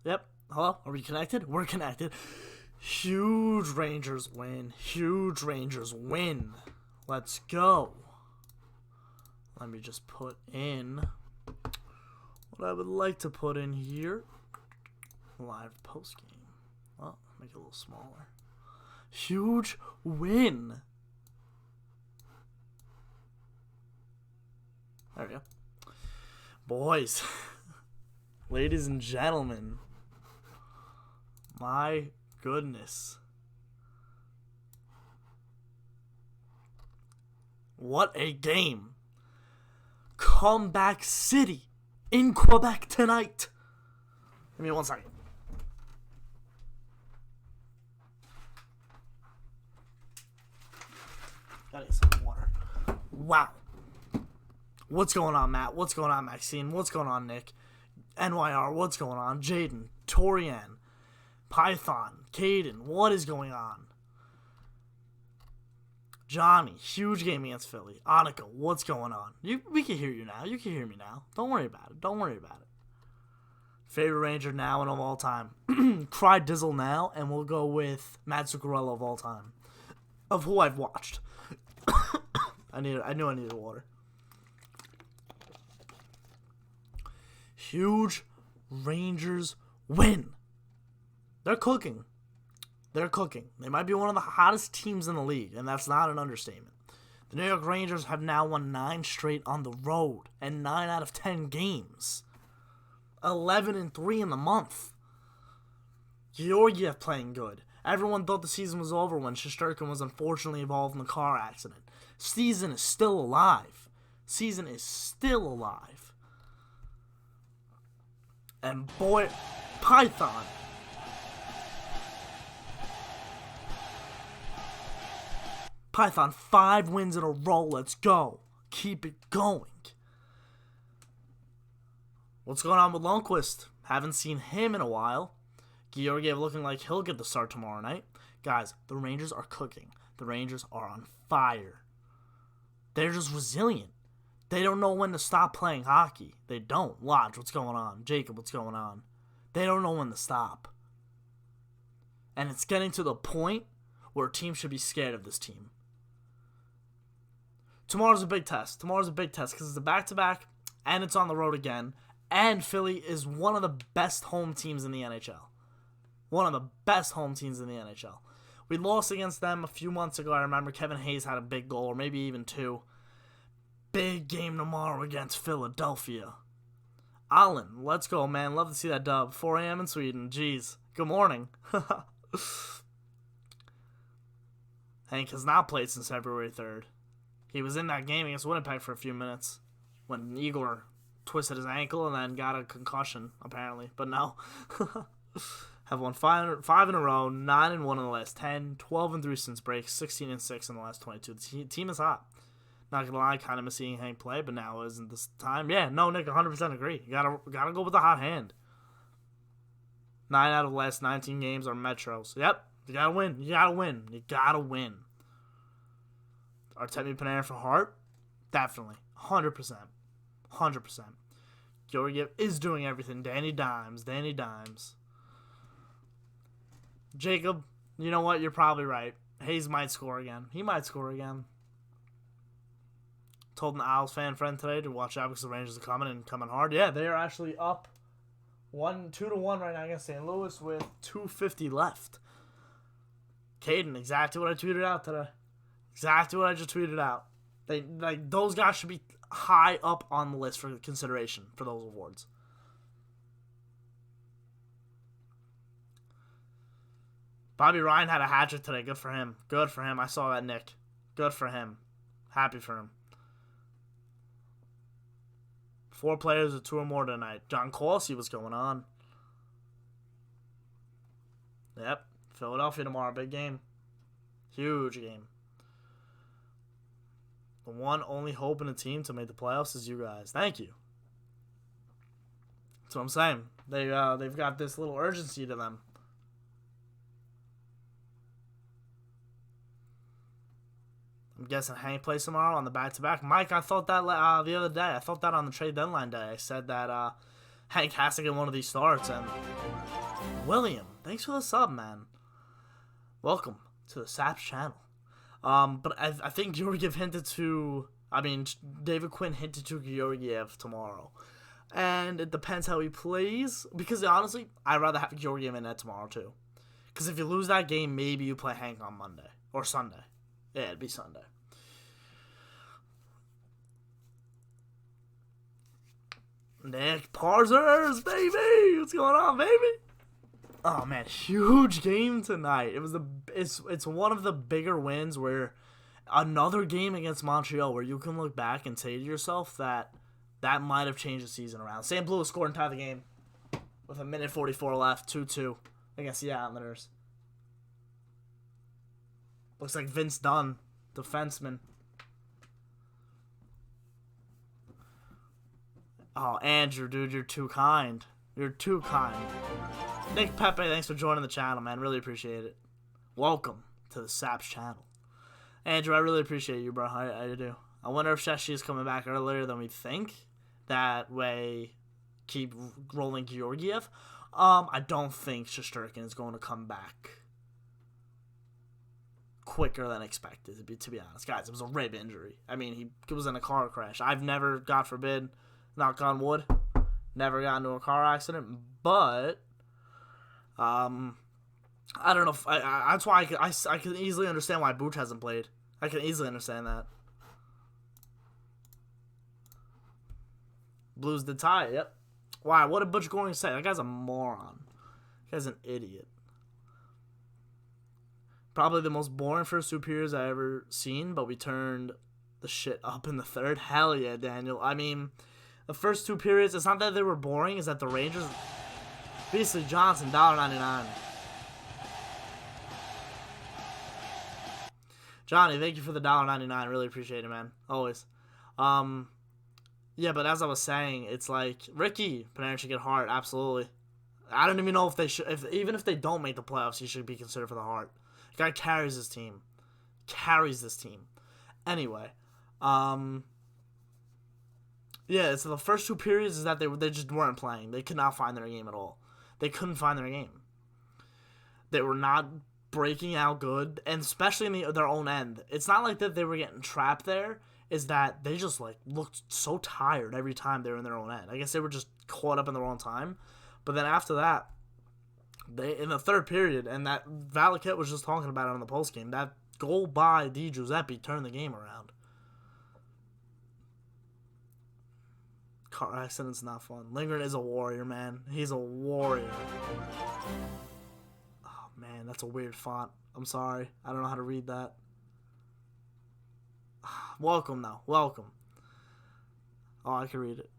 Yep. Hello? Are we connected? We're connected. Huge Rangers win. Huge Rangers win. Let's go. Let me just put in what I would like to put in here. Live post game. Well, make it a little smaller. Huge win. There we go. Boys, ladies and gentlemen, my goodness. What a game. Comeback City in Quebec tonight. Give me 1 second. Gotta get some water. Wow. What's going on, Matt? What's going on, Maxine? What's going on, Nick? NYR, what's going on? Jaden, Torian, Python, Caden, what is going on? Johnny, huge game against Philly. Annika, what's going on? We can hear you now. You can hear me now. Don't worry about it. Don't worry about it. Favorite Ranger now and of all time. Cry Dizzle now, and we'll go with Matt Zuccarello of all time. Of who I've watched. I knew I needed water. Huge Rangers win. They're cooking. They're cooking. They might be one of the hottest teams in the league, and that's not an understatement. The New York Rangers have now won 9 straight on the road, and 9 out of 10 games. 11-3 in the month. Georgiev playing good. Everyone thought the season was over when Shesterkin was unfortunately involved in a car accident. Season is still alive. Season is still alive. And boy, Python. Python, 5 wins in a row. Let's go. Keep it going. What's going on with Lundqvist? Haven't seen him in a while. Georgiev looking like he'll get the start tomorrow night. Guys, the Rangers are cooking. The Rangers are on fire. They're just resilient. They don't know when to stop playing hockey. They don't. Lodge, what's going on? Jacob, what's going on? They don't know when to stop. And it's getting to the point where a team should be scared of this team. Tomorrow's a big test. Tomorrow's a big test because it's a back-to-back, and it's on the road again. And Philly is one of the best home teams in the NHL. One of the best home teams in the NHL. We lost against them a few months ago. I remember Kevin Hayes had a big goal, or maybe even 2. Big game tomorrow against Philadelphia. Allen, let's go, man. Love to see that dub. 4 a.m. in Sweden. Jeez. Good morning. Hank has not played since February 3rd. He was in that game against Winnipeg for a few minutes when Igor twisted his ankle and then got a concussion, apparently. But no. Have won 5 in a row, 9-1 in the last 10, 12-3 since break, 16-6 in the last 22. The team is hot. Not gonna lie, kind of miss seeing Hank play, but now isn't this time. Yeah, no, Nick, 100% agree. You gotta go with the hot hand. 9 out of the last 19 games are Metros. Yep, you gotta win. You gotta win. You gotta win. Artemi Panarin for Hart? Definitely. 100%. 100%. Georgiev is doing everything. Danny Dimes. Jacob, you know what? You're probably right. Hayes might score again. He might score again. Told an Owls fan friend today to watch out because the Rangers are coming hard. Yeah, they are actually up 2-1 right now against St. Louis with 2:50 left. Caden, exactly what I tweeted out today. Exactly what I just tweeted out. Those guys should be high up on the list for consideration for those awards. Bobby Ryan had a hat-trick today. Good for him. Good for him. I saw that, Nick. Good for him. Happy for him. 4 players with 2 or more tonight. John Corsi, what's going on? Yep. Philadelphia tomorrow. Big game. Huge game. The one only hope in the team to make the playoffs is you guys. Thank you. That's what I'm saying. They've got this little urgency to them. I'm guessing Hank plays tomorrow on the back-to-back. Mike, I thought that the other day. I thought that on the trade deadline day. I said that Hank has to get one of these starts. And William, thanks for the sub, man. Welcome to the Saps channel. But I think Georgiev hinted to... David Quinn hinted to Georgiev tomorrow. And it depends how he plays. Because, honestly, I'd rather have Georgiev in net tomorrow, too. Because if you lose that game, maybe you play Hank on Monday. Or Sunday. Yeah, it'd be Sunday. Nick Parsers, baby! What's going on, baby? Oh, man, huge game tonight. It's one of the bigger wins where another game against Montreal where you can look back and say to yourself that might have changed the season around. St. Louis scored and tied the game with 1:44 left, 2-2 against the Islanders. Looks like Vince Dunn, defenseman. Oh, Andrew, dude, you're too kind. You're too kind. Nick Pepe, thanks for joining the channel, man. Really appreciate it. Welcome to the Saps channel. Andrew, I really appreciate you, bro. I do. I wonder if Sheshi is coming back earlier than we think. That way, keep rolling Georgiev. I don't think Shesterkin is going to come back quicker than expected, to be honest. Guys, it was a rib injury. He was in a car crash. I've never, God forbid, knock on wood, never got into a car accident, but I don't know. That's why I can easily understand why Booch hasn't played. I can easily understand that. Blues did tie, yep. Wow, what did Butch Goring say? That guy's a moron. That guy's an idiot. Probably the most boring first two periods I ever seen, but we turned the shit up in the third. Hell yeah, Daniel. The first two periods, it's not that they were boring, it's that the Rangers... Beasley Johnson, $1.99. Johnny, thank you for the $1.99. Really appreciate it, man. Always. Yeah, but as I was saying, it's like Ricky Panarin should get Hart. Absolutely. I don't even know if they should. Even if they don't make the playoffs, he should be considered for the Hart. The guy carries his team. Carries this team. Anyway, yeah. So the first two periods is that they just weren't playing. They could not find their game at all. They couldn't find their game. They were not breaking out good, and especially in their own end. It's not like that they were getting trapped there. Is that they just looked so tired every time they were in their own end. I guess they were just caught up in the wrong time. But then after that, they in the third period, and that Valaket was just talking about it on the postgame, that goal by Di Giuseppe turned the game around. Car accident's not fun. Lindgren is a warrior, man. He's a warrior. Oh, man, that's a weird font. I'm sorry. I don't know how to read that. Welcome, though. Welcome. Oh, I can read it.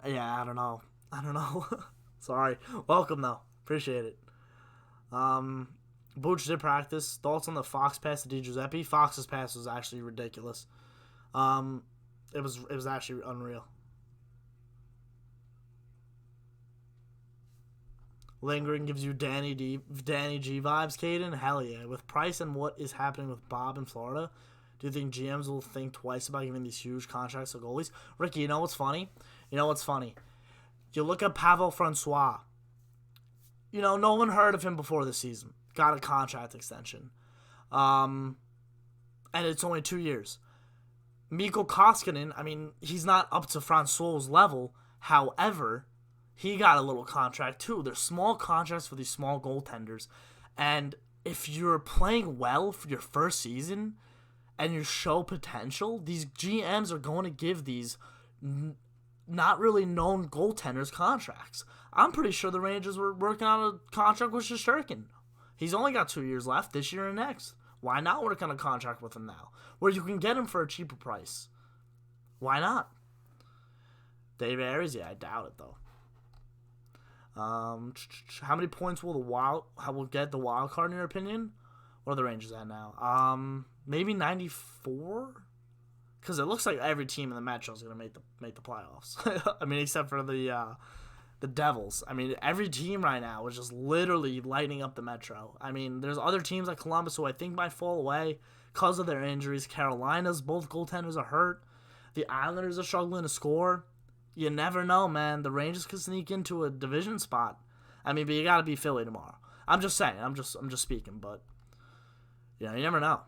Yeah, I don't know. Sorry. Welcome, though. Appreciate it. Booch did practice. Thoughts on the Fox pass to Di Giuseppe? Fox's pass was actually ridiculous. It was actually unreal. Lingering gives you Danny G vibes, Caden. Hell yeah. With Price and what is happening with Bob in Florida, do you think GMs will think twice about giving these huge contracts to goalies? Ricky, you know what's funny? You look at Pavel Francois. No one heard of him before this season. Got a contract extension. And it's only 2 years. Mikko Koskinen, he's not up to Francois' level. However, he got a little contract too. There's small contracts for these small goaltenders. And if you're playing well for your first season and you show potential, these GMs are going to give these not really known goaltenders contracts. I'm pretty sure the Rangers were working on a contract with Shesterkin. He's only got 2 years left, this year and next. Why not work on a contract with him now, where you can get him for a cheaper price? Why not? Dave Ayres, yeah, I doubt it though. How many points will get the wild card in your opinion? What are the Rangers at now? Maybe 94. Because it looks like every team in the Metro is going to make the playoffs. Except for the Devils. Every team right now is just literally lighting up the Metro. There's other teams like Columbus who I think might fall away because of their injuries. Carolina's both goaltenders are hurt. The Islanders are struggling to score. You never know, man. The Rangers could sneak into a division spot. I mean, but you got to beat Philly tomorrow. I'm just saying. I'm just speaking, but you never know.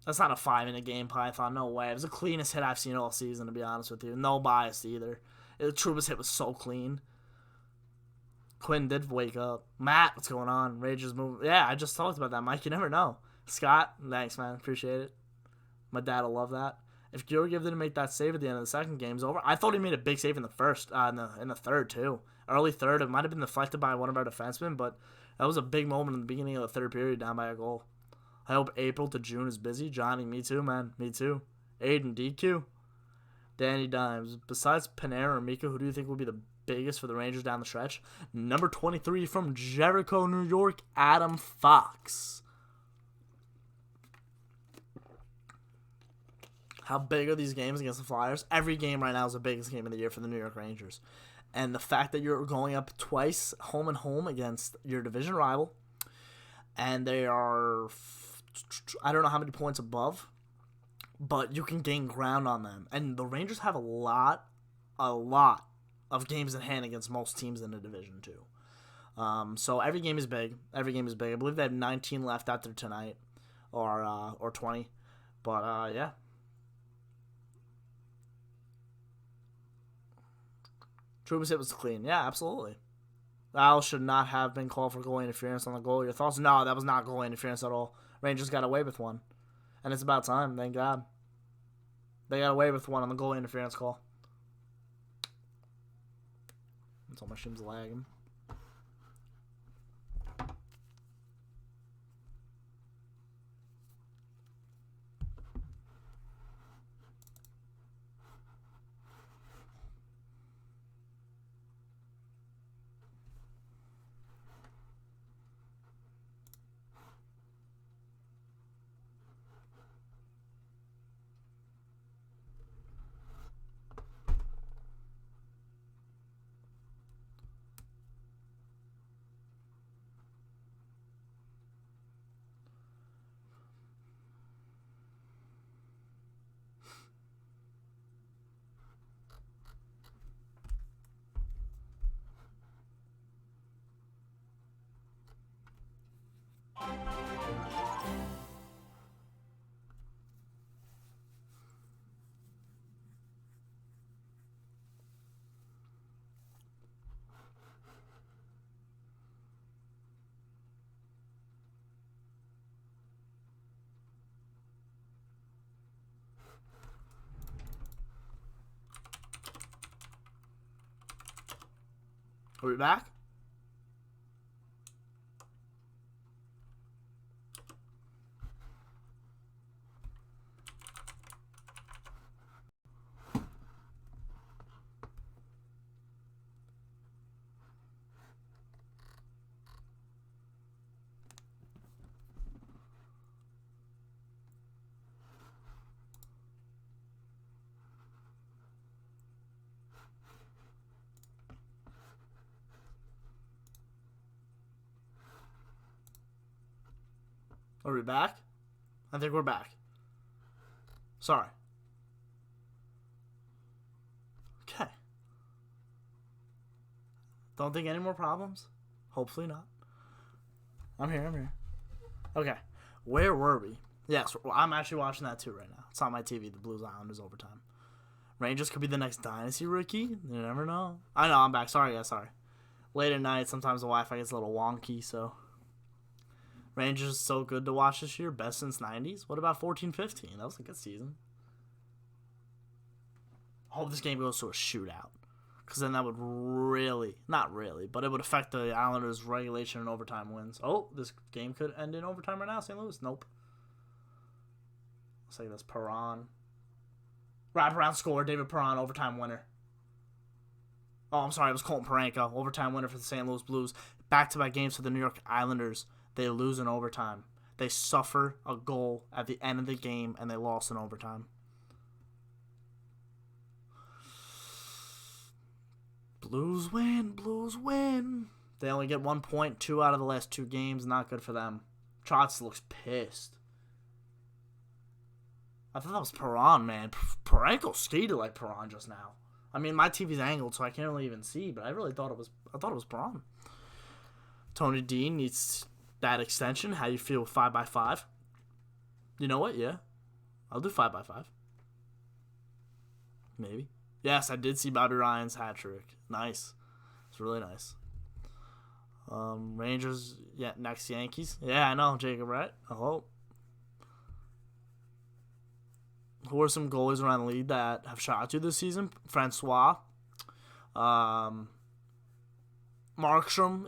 That's not a 5-minute game, Python. No way. It was the cleanest hit I've seen all season, to be honest with you. No bias either. Trouba's hit was so clean. Quinn did wake up. Matt, what's going on? Rangers move. Yeah, I just talked about that, Mike. You never know. Scott, thanks, man. Appreciate it. My dad will love that. If Georgiev didn't make that save at the end of the second, game's over. I thought he made a big save in the first, in the third too. Early third, it might have been deflected by one of our defensemen, but that was a big moment in the beginning of the third period, down by a goal. I hope April to June is busy. Johnny, me too, man. Me too. Aiden, DQ. Danny Dimes. Besides Panera or Mika, who do you think will be the biggest for the Rangers down the stretch? Number 23 from Jericho, New York, Adam Fox. How big are these games against the Flyers? Every game right now is the biggest game of the year for the New York Rangers. And the fact that you're going up twice, home and home, against your division rival, and they are, I don't know how many points above, but you can gain ground on them. And the Rangers have a lot of games in hand against most teams in the division too. So every game is big. Every game is big. I believe they have 19 left after tonight, or 20. But yeah. Trouba's hit was clean. Yeah, absolutely. Al should not have been called for goal interference on the goal. Your thoughts? No, that was not goal interference at all. Rangers got away with one. And it's about time, thank God. They got away with one on the goal interference call. That's all my shim's lagging. Are we back? Are we back? I think we're back. Sorry. Okay. Don't think any more problems? Hopefully not. I'm here. Okay. Where were we? Yes, I'm actually watching that too right now. It's on my TV. The Blues Islanders overtime. Rangers could be the next dynasty rookie. You never know. I know, I'm back. Sorry, guys. Sorry. Late at night, sometimes the Wi-Fi gets a little wonky, so... Rangers is so good to watch this year. Best since 90s. What about 14-15? That was a good season. I hope this game goes to a shootout. Because then that would really... Not really, but it would affect the Islanders' regulation and overtime wins. Oh, this game could end in overtime right now, St. Louis. Nope. Looks like that's Perron. Wraparound score. David Perron, overtime winner. Oh, I'm sorry. It was Colton Parayko. Overtime winner for the St. Louis Blues. Back-to-back games for the New York Islanders. They lose in overtime. They suffer a goal at the end of the game, and they lost in overtime. Blues win. They only get 1 point, 2 out of the last 2 games. Not good for them. Trotz looks pissed. I thought that was Perron, man. Parenko skated like Perron just now. I mean, my TV's angled, so I can't really even see, but I really thought it was. I thought it was Perron. Tony Dean needs that extension. How you feel with 5x5? You know what? Yeah, I'll do 5x5. Maybe. Yes, I did see Bobby Ryan's hat trick. Nice. It's really nice. Rangers, yeah, next Yankees. Yeah, I know, Jacob, right? I hope. Who are some goalies around the league that have shocked you this season? Francois. Markstrom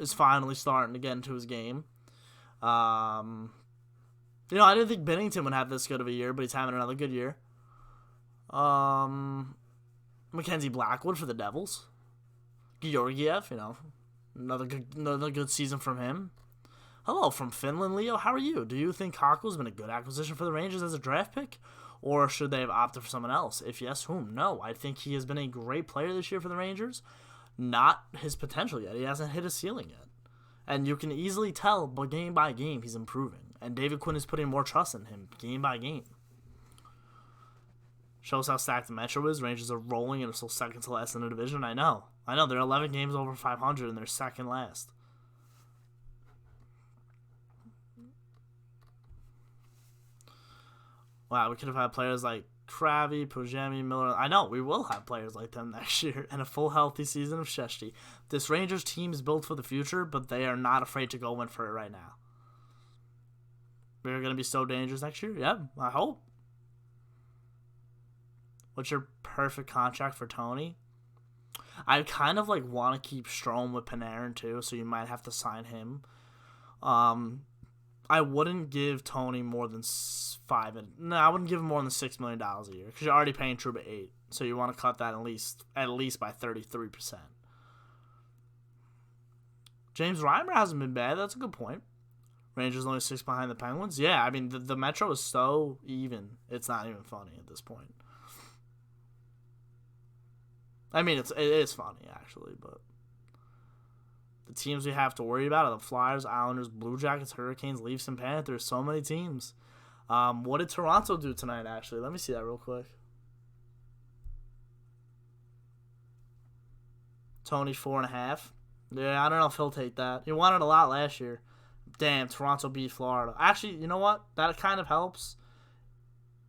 is finally starting to get into his game. I didn't think Binnington would have this good of a year, but he's having another good year. Mackenzie Blackwood for the Devils. Georgiev, another good season from him. Hello from Finland, Leo. How are you? Do you think Kakko's been a good acquisition for the Rangers as a draft pick? Or should they have opted for someone else? If yes, whom? No, I think he has been a great player this year for the Rangers. Not his potential yet. He hasn't hit his ceiling yet. And you can easily tell, but game by game, he's improving. And David Quinn is putting more trust in him game by game. Shows how stacked the Metro is. Rangers are rolling and are still second to last in the division. I know. They're 11 games over 500 and they're second last. Wow, we could have had players like Kravy, Pujemi, Miller. I know, we will have players like them next year and a full healthy season of Shesty. This Rangers team is built for the future, but they are not afraid to go in for it right now. We're going to be so dangerous next year? Yeah, I hope. What's your perfect contract for Tony? I kind of want to keep Strome with Panarin too, so you might have to sign him. I wouldn't give Tony more than I wouldn't give him more than $6 million a year because you're already paying Trouba $8 million, so you want to cut that at least by 33%. James Reimer hasn't been bad. That's a good point. Rangers only 6 behind the Penguins. Yeah, I mean the Metro is so even. It's not even funny at this point. I mean it is funny actually, but. The teams we have to worry about are the Flyers, Islanders, Blue Jackets, Hurricanes, Leafs, and Panthers. So many teams. What did Toronto do tonight, actually? Let me see that real quick. Tony, 4.5. Yeah, I don't know if he'll take that. He wanted a lot last year. Damn, Toronto beat Florida. Actually, you know what? That kind of helps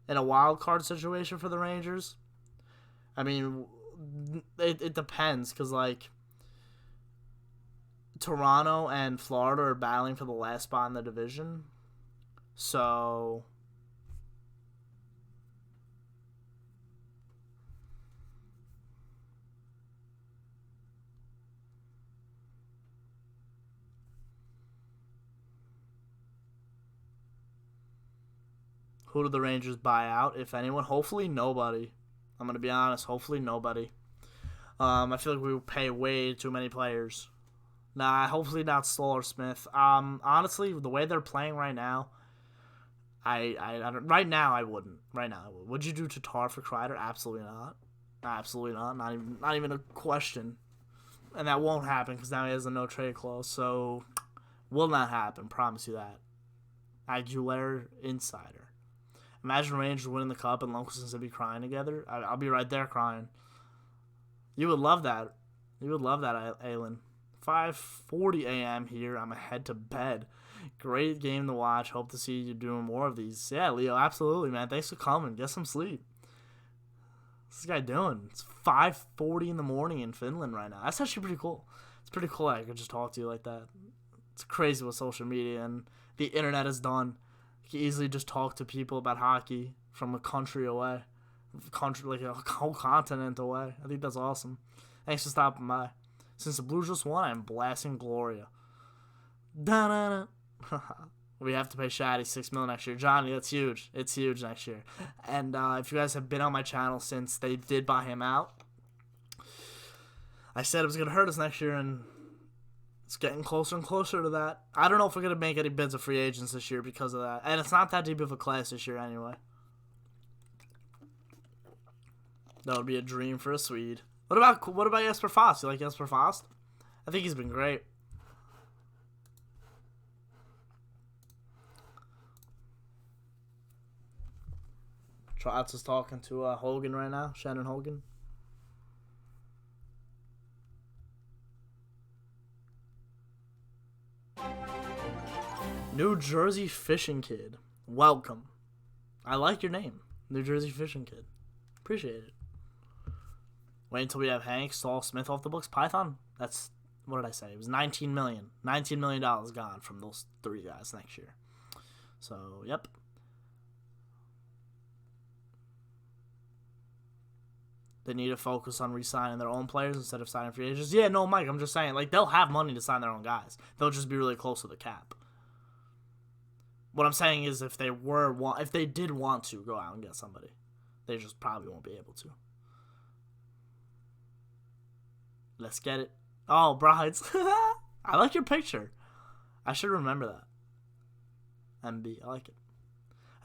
in a wild card situation for the Rangers. I mean, it depends, because, Toronto and Florida are battling for the last spot in the division. So who do the Rangers buy out, if anyone? Hopefully nobody. I'm going to be honest. Hopefully nobody. I feel like we will pay way too many players. Nah, hopefully not Stoll or Smith. Honestly, the way they're playing right now, right now I wouldn't. Right now I would. Would you do Tatar for Kreider? Absolutely not. Absolutely not. Not even a question. And that won't happen because now he has a no trade clause. So will not happen. Promise you that. Aguilera insider. Imagine Rangers winning the cup and Lundqvist and Zibby crying together. I'll be right there crying. You would love that. You would love that, Aylin. 5:40 a.m. here. I'm head to bed. Great game to watch. Hope to see you doing more of these. Yeah, Leo, absolutely, man. Thanks for coming. Get some sleep. What's this guy doing? It's 5:40 in the morning in Finland right now. That's actually pretty cool. It's pretty cool that I could just talk to you like that. It's crazy what social media and the internet has done. You can easily just talk to people about hockey from a country away. Like a whole continent away. I think that's awesome. Thanks for stopping by. Since the Blues just won, I'm blasting Gloria. Da-da-da. We have to pay Shaddy $6 million next year. Johnny, that's huge. It's huge next year. And if you guys have been on my channel since they did buy him out, I said it was going to hurt us next year, and it's getting closer and closer to that. I don't know if we're going to make any bids of free agents this year because of that. And it's not that deep of a class this year anyway. That would be a dream for a Swede. What about Jesper Fast? You like Jesper Fast? I think he's been great. Trotz is talking to Hogan right now, Shannon Hogan. New Jersey Fishing Kid. Welcome. I like your name. New Jersey Fishing Kid. Appreciate it. Wait until we have Hank, Stahl, Smith off the books. Python? That's, what did I say? It was $19 million. $19 million gone from those three guys next year. So, yep. They need to focus on re-signing their own players instead of signing free agents. Yeah, no, Mike, I'm just saying, like, they'll have money to sign their own guys. They'll just be really close to the cap. What I'm saying is if they did want to go out and get somebody, they just probably won't be able to. Let's get it. Oh, brides. I like your picture. I should remember that. MB, I like it.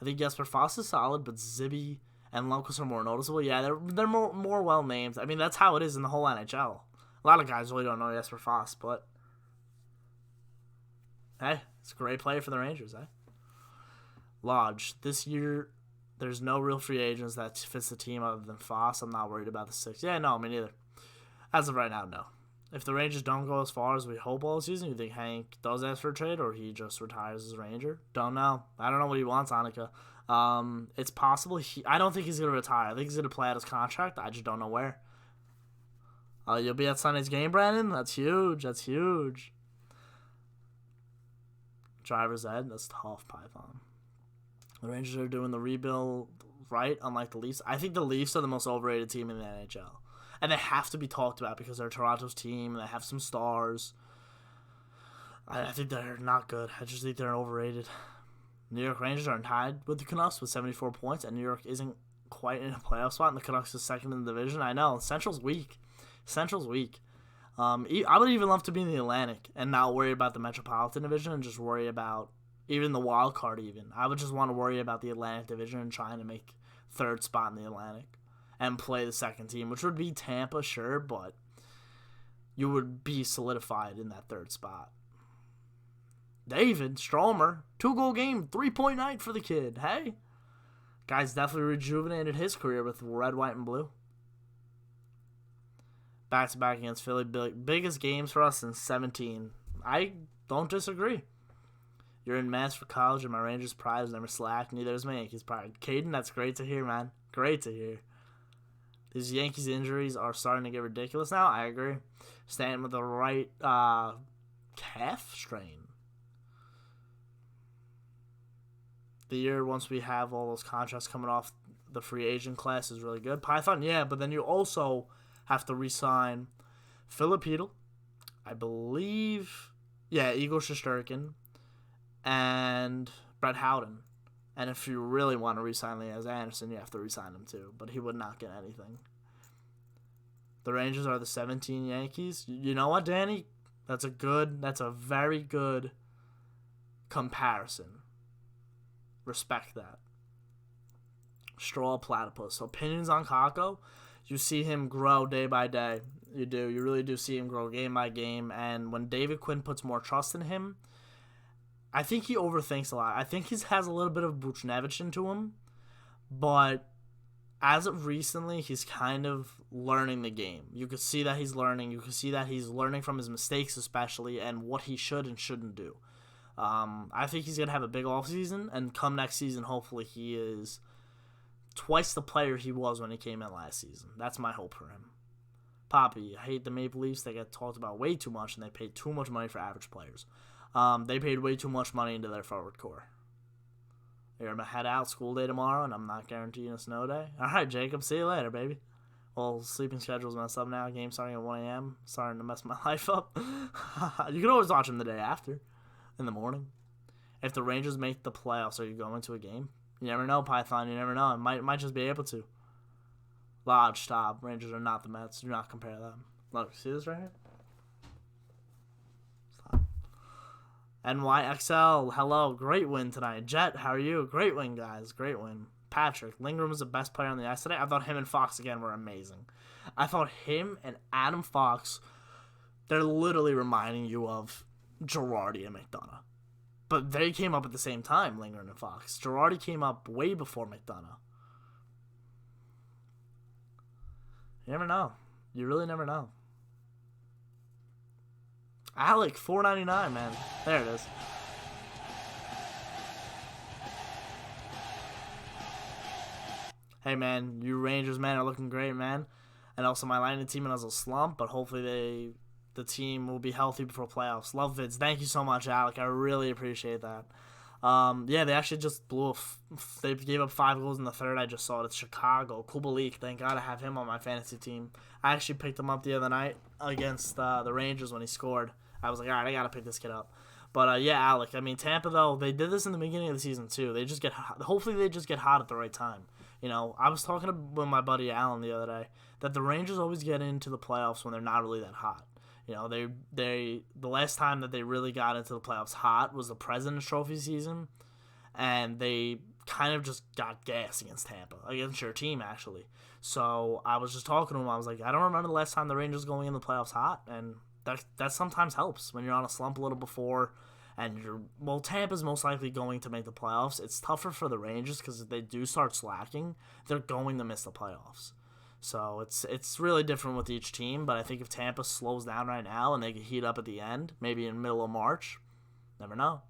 I think Jesper Foss is solid, but Zibby and Lundqvist are more noticeable. Yeah, they're more well named. I mean, that's how it is in the whole NHL. A lot of guys really don't know Jesper Foss, but hey, it's a great player for the Rangers, eh? Lodge. This year, there's no real free agents that fits the team other than Foss. I'm not worried about the six. Yeah, no, me neither. As of right now, no. If the Rangers don't go as far as we hope all season, you think Hank does ask for a trade or he just retires as a Ranger? Don't know. I don't know what he wants, Annika. It's possible. I don't think he's going to retire. I think he's going to play out his contract. I just don't know where. You'll be at Sunday's game, Brandon? That's huge. That's huge. Driver's ed. That's tough, Python. The Rangers are doing the rebuild right, unlike the Leafs. I think the Leafs are the most overrated team in the NHL. And they have to be talked about because they're Toronto's team and they have some stars. I think they're not good. I just think they're overrated. New York Rangers are tied with the Canucks with 74 points, and New York isn't quite in a playoff spot, and the Canucks is second in the division. I know. Central's weak. I would even love to be in the Atlantic and not worry about the Metropolitan Division and just worry about even the wild card even. I would just want to worry about the Atlantic Division and trying to make third spot in the Atlantic and play the second team, which would be Tampa, sure, but you would be solidified in that third spot. David Stromer, 2-goal game, 3-point night for the kid. Hey, guy's definitely rejuvenated his career with red, white, and blue. Back-to-back against Philly, biggest games for us since 17. I don't disagree. You're in Mass for college, and my Rangers pride has never slacked. Neither is my Yankees pride. Caden, that's great to hear, man. Great to hear. These Yankees injuries are starting to get ridiculous now. I agree. Stanton with the right calf strain. The year once we have all those contracts coming off the free agent class is really good. Python, yeah, but then you also have to re-sign Philip Hedl, I believe, Igor Shesterkin, and Brett Howden. And if you really want to re-sign Liaz Anderson, you have to re-sign him too. But he would not get anything. The Rangers are the 17 Yankees. You know what, Danny? That's a very good comparison. Respect that. Straw Platypus. Opinions on Kako? You see him grow day by day. You do. You really do see him grow game by game. And when David Quinn puts more trust in him, I think he overthinks a lot. I think he has a little bit of Buchnevich to him, but as of recently, he's kind of learning the game. You could see that he's learning. You could see that he's learning from his mistakes especially and what he should and shouldn't do. I think he's going to have a big offseason, and come next season, hopefully he is twice the player he was when he came in last season. That's my hope for him. Poppy, I hate the Maple Leafs. They get talked about way too much, and they pay too much money for average players. They paid way too much money into their forward core. You're going to head out school day tomorrow, and I'm not guaranteeing a snow day. All right, Jacob, see you later, baby. Well, sleeping schedule's messed up now. Game starting at 1 a.m. Starting to mess my life up. You can always watch them the day after, in the morning. If the Rangers make the playoffs, are you going to a game? You never know, Python. You never know. I might just be able to. Lodge, stop. Rangers are not the Mets. Do not compare them. Look, see this right here? Stop. NYXL, hello. Great win tonight. Jet, how are you? Great win, guys. Great win. Patrick, Lindgren was the best player on the ice today. I thought him and Fox again were amazing. I thought him and Adam Fox, they're literally reminding you of Girardi and McDonough. But they came up at the same time, Lindgren and Fox. Girardi came up way before McDonough. You never know. You really never know. Alec, $4.99, man. There it is. Hey, man, you Rangers, man, are looking great, man. And also, my Lightning team has a slump, but hopefully the team will be healthy before playoffs. Love vids. Thank you so much, Alec. I really appreciate that. Yeah, they actually just they gave up 5 goals in the third. I just saw it. It's Chicago. Kubalik. Thank God I have him on my fantasy team. I actually picked him up the other night against the Rangers when he scored. I was like, all right, I got to pick this kid up. But, yeah, Alec, I mean, Tampa, though, they did this in the beginning of the season, too. They just get hot. Hopefully they just get hot at the right time. You know, I was talking with my buddy Alan the other day that the Rangers always get into the playoffs when they're not really that hot. You know, the last time that they really got into the playoffs hot was the President's Trophy season, and they kind of just got gas against Tampa, against your team, actually. So I was just talking to him. I was like, I don't remember the last time the Rangers going in the playoffs hot, and that sometimes helps when you're on a slump a little before, and Tampa's most likely going to make the playoffs. It's tougher for the Rangers because if they do start slacking, they're going to miss the playoffs. So it's really different with each team, but I think if Tampa slows down right now and they can heat up at the end, maybe in the middle of March, never know.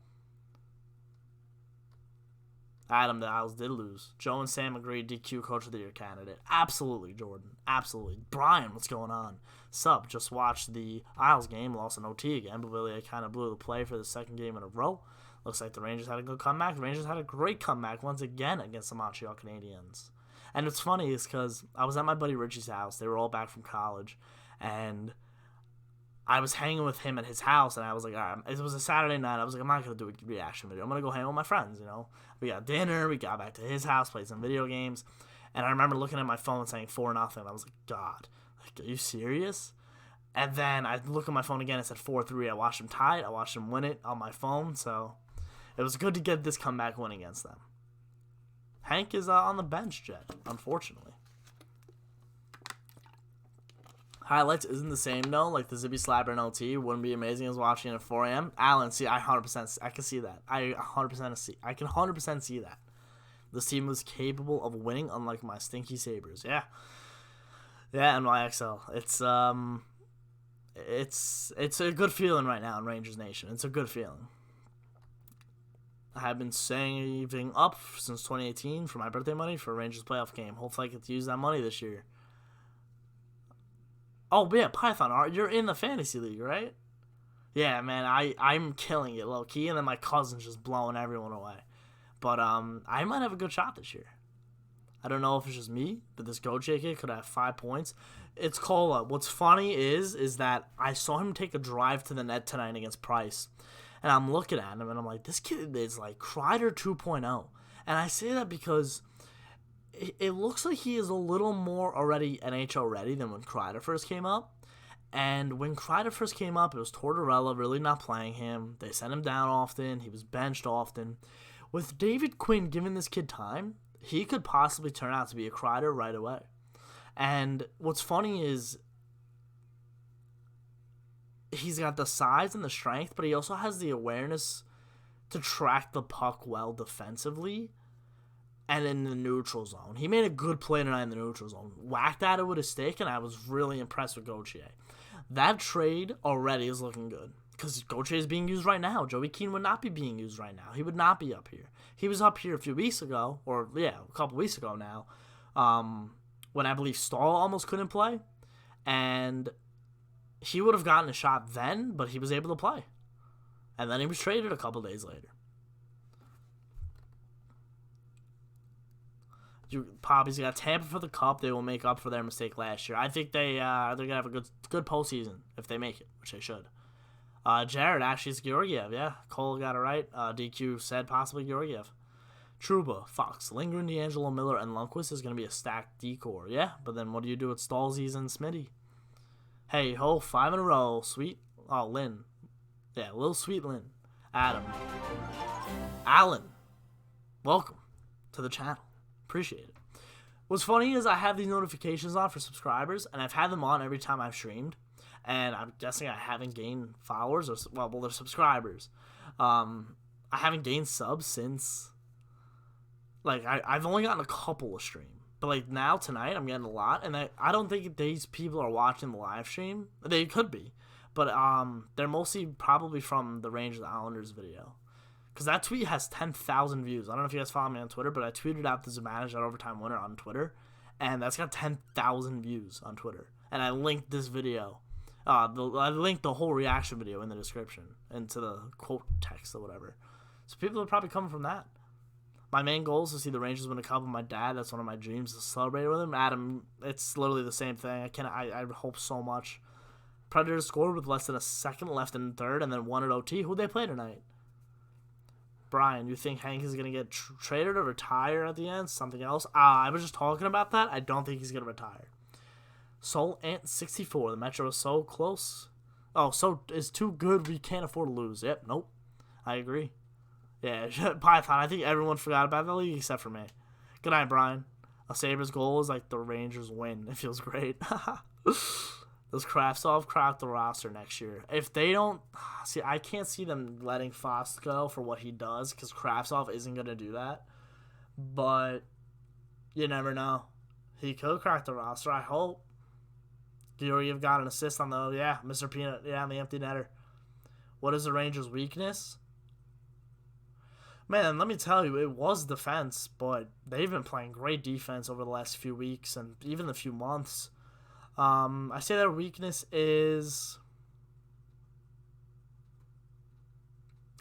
Adam, the Isles did lose. Joe and Sam agreed DQ Coach of the Year candidate. Absolutely, Jordan. Absolutely. Brian, what's going on? Sub, just watched the Isles game, lost an OT again, but really I kind of blew the play for the second game in a row. Looks like the Rangers had a good comeback. The Rangers had a great comeback once again against the Montreal Canadiens. And what's funny is because I was at my buddy Richie's house. They were all back from college. And I was hanging with him at his house. And I was like, all right, it was a Saturday night. I was like, I'm not going to do a reaction video. I'm going to go hang with my friends, you know. We got dinner. We got back to his house, played some video games. And I remember looking at my phone saying 4-0. I was like, God, like, are you serious? And then I look at my phone again. It said 4-3. I watched him tie it. I watched him win it on my phone. So it was good to get this comeback win against them. Hank is on the bench, Jet, unfortunately. Highlights isn't the same, though. Like the Zippy Slapper and LT wouldn't be amazing as watching at 4 a.m. Alan, see, I can see that. I can 100% see that. This team was capable of winning, unlike my stinky Sabres. Yeah, NYXL. It's a good feeling right now in Rangers Nation. It's a good feeling. I have been saving up since 2018 for my birthday money for a Rangers playoff game. Hopefully I get to use that money this year. Oh, yeah, Python, you're in the fantasy league, right? Yeah, man, I'm killing it low-key, and then my cousin's just blowing everyone away. But I might have a good shot this year. I don't know if it's just me, but this Gauthier kid could have 5 points. It's Cola. What's funny is that I saw him take a drive to the net tonight against Price. And I'm looking at him, and I'm like, this kid is like Kreider 2.0. And I say that because it looks like he is a little more already NHL ready than when Kreider first came up. And when Kreider first came up, it was Tortorella really not playing him. They sent him down often. He was benched often. With David Quinn giving this kid time, he could possibly turn out to be a Kreider right away. And what's funny is he's got the size and the strength, but he also has the awareness to track the puck well defensively and in the neutral zone. He made a good play tonight in the neutral zone. Whacked at it with a stick, and I was really impressed with Gauthier. That trade already is looking good because Gauthier is being used right now. Joey Keane would not be being used right now. He would not be up here. He was up here a few weeks ago, a couple weeks ago now, when I believe Stahl almost couldn't play, and he would have gotten a shot then, but he was able to play. And then he was traded a couple days later. Poppy's got Tampa for the Cup. They will make up for their mistake last year. I think they're gonna have a good postseason if they make it, which they should. Jared actually is Georgiev. Yeah, Cole got it right. DQ said possibly Georgiev. Trouba, Fox, Lindgren, D'Angelo, Miller, and Lundqvist is gonna be a stacked decor. Yeah, but then what do you do with Stalzies and Smitty? Hey ho, 5 in a row. Sweet. Oh, Lynn. Yeah, little sweet Lynn. Adam. Alan. Welcome to the channel. Appreciate it. What's funny is I have these notifications on for subscribers, and I've had them on every time I've streamed, and I'm guessing I haven't gained followers, well, they're subscribers. I haven't gained subs since, like, I've only gotten a couple a stream, But like now tonight, I'm getting a lot, and I don't think these people are watching the live stream. They could be, but they're mostly probably from the Rangers Islanders video, because that tweet has 10,000 views. I don't know if you guys follow me on Twitter, but I tweeted out the Zibanejad overtime winner on Twitter, and that's got 10,000 views on Twitter. And I linked this video. I linked the whole reaction video in the description into the quote text or whatever. So people are probably coming from that. My main goal is to see the Rangers win a cup with my dad. That's one of my dreams, to celebrate with him. Adam, it's literally the same thing. I hope so much. Predators scored with less than a second left in the third and then won at OT. Who'd they play tonight? Brian, you think Hank is going to get traded or retire at the end? Something else? I was just talking about that. I don't think he's going to retire. Soul Ant 64. The Metro is so close. Oh, so it's too good. We can't afford to lose. Yep, nope. I agree. Yeah, Python. I think everyone forgot about the league except for me. Good night, Brian. A Sabres goal is like the Rangers win. It feels great. Does Kravtsov crack the roster next year? If they don't... See, I can't see them letting Fost go for what he does because Kravtsov isn't going to do that. But you never know. He could crack the roster, I hope. Georgiev got an assist on the... Mr. Peanut. Yeah, on the empty netter. What is the Rangers' weakness? Man, let me tell you, it was defense, but they've been playing great defense over the last few weeks and even the few months. I say their weakness is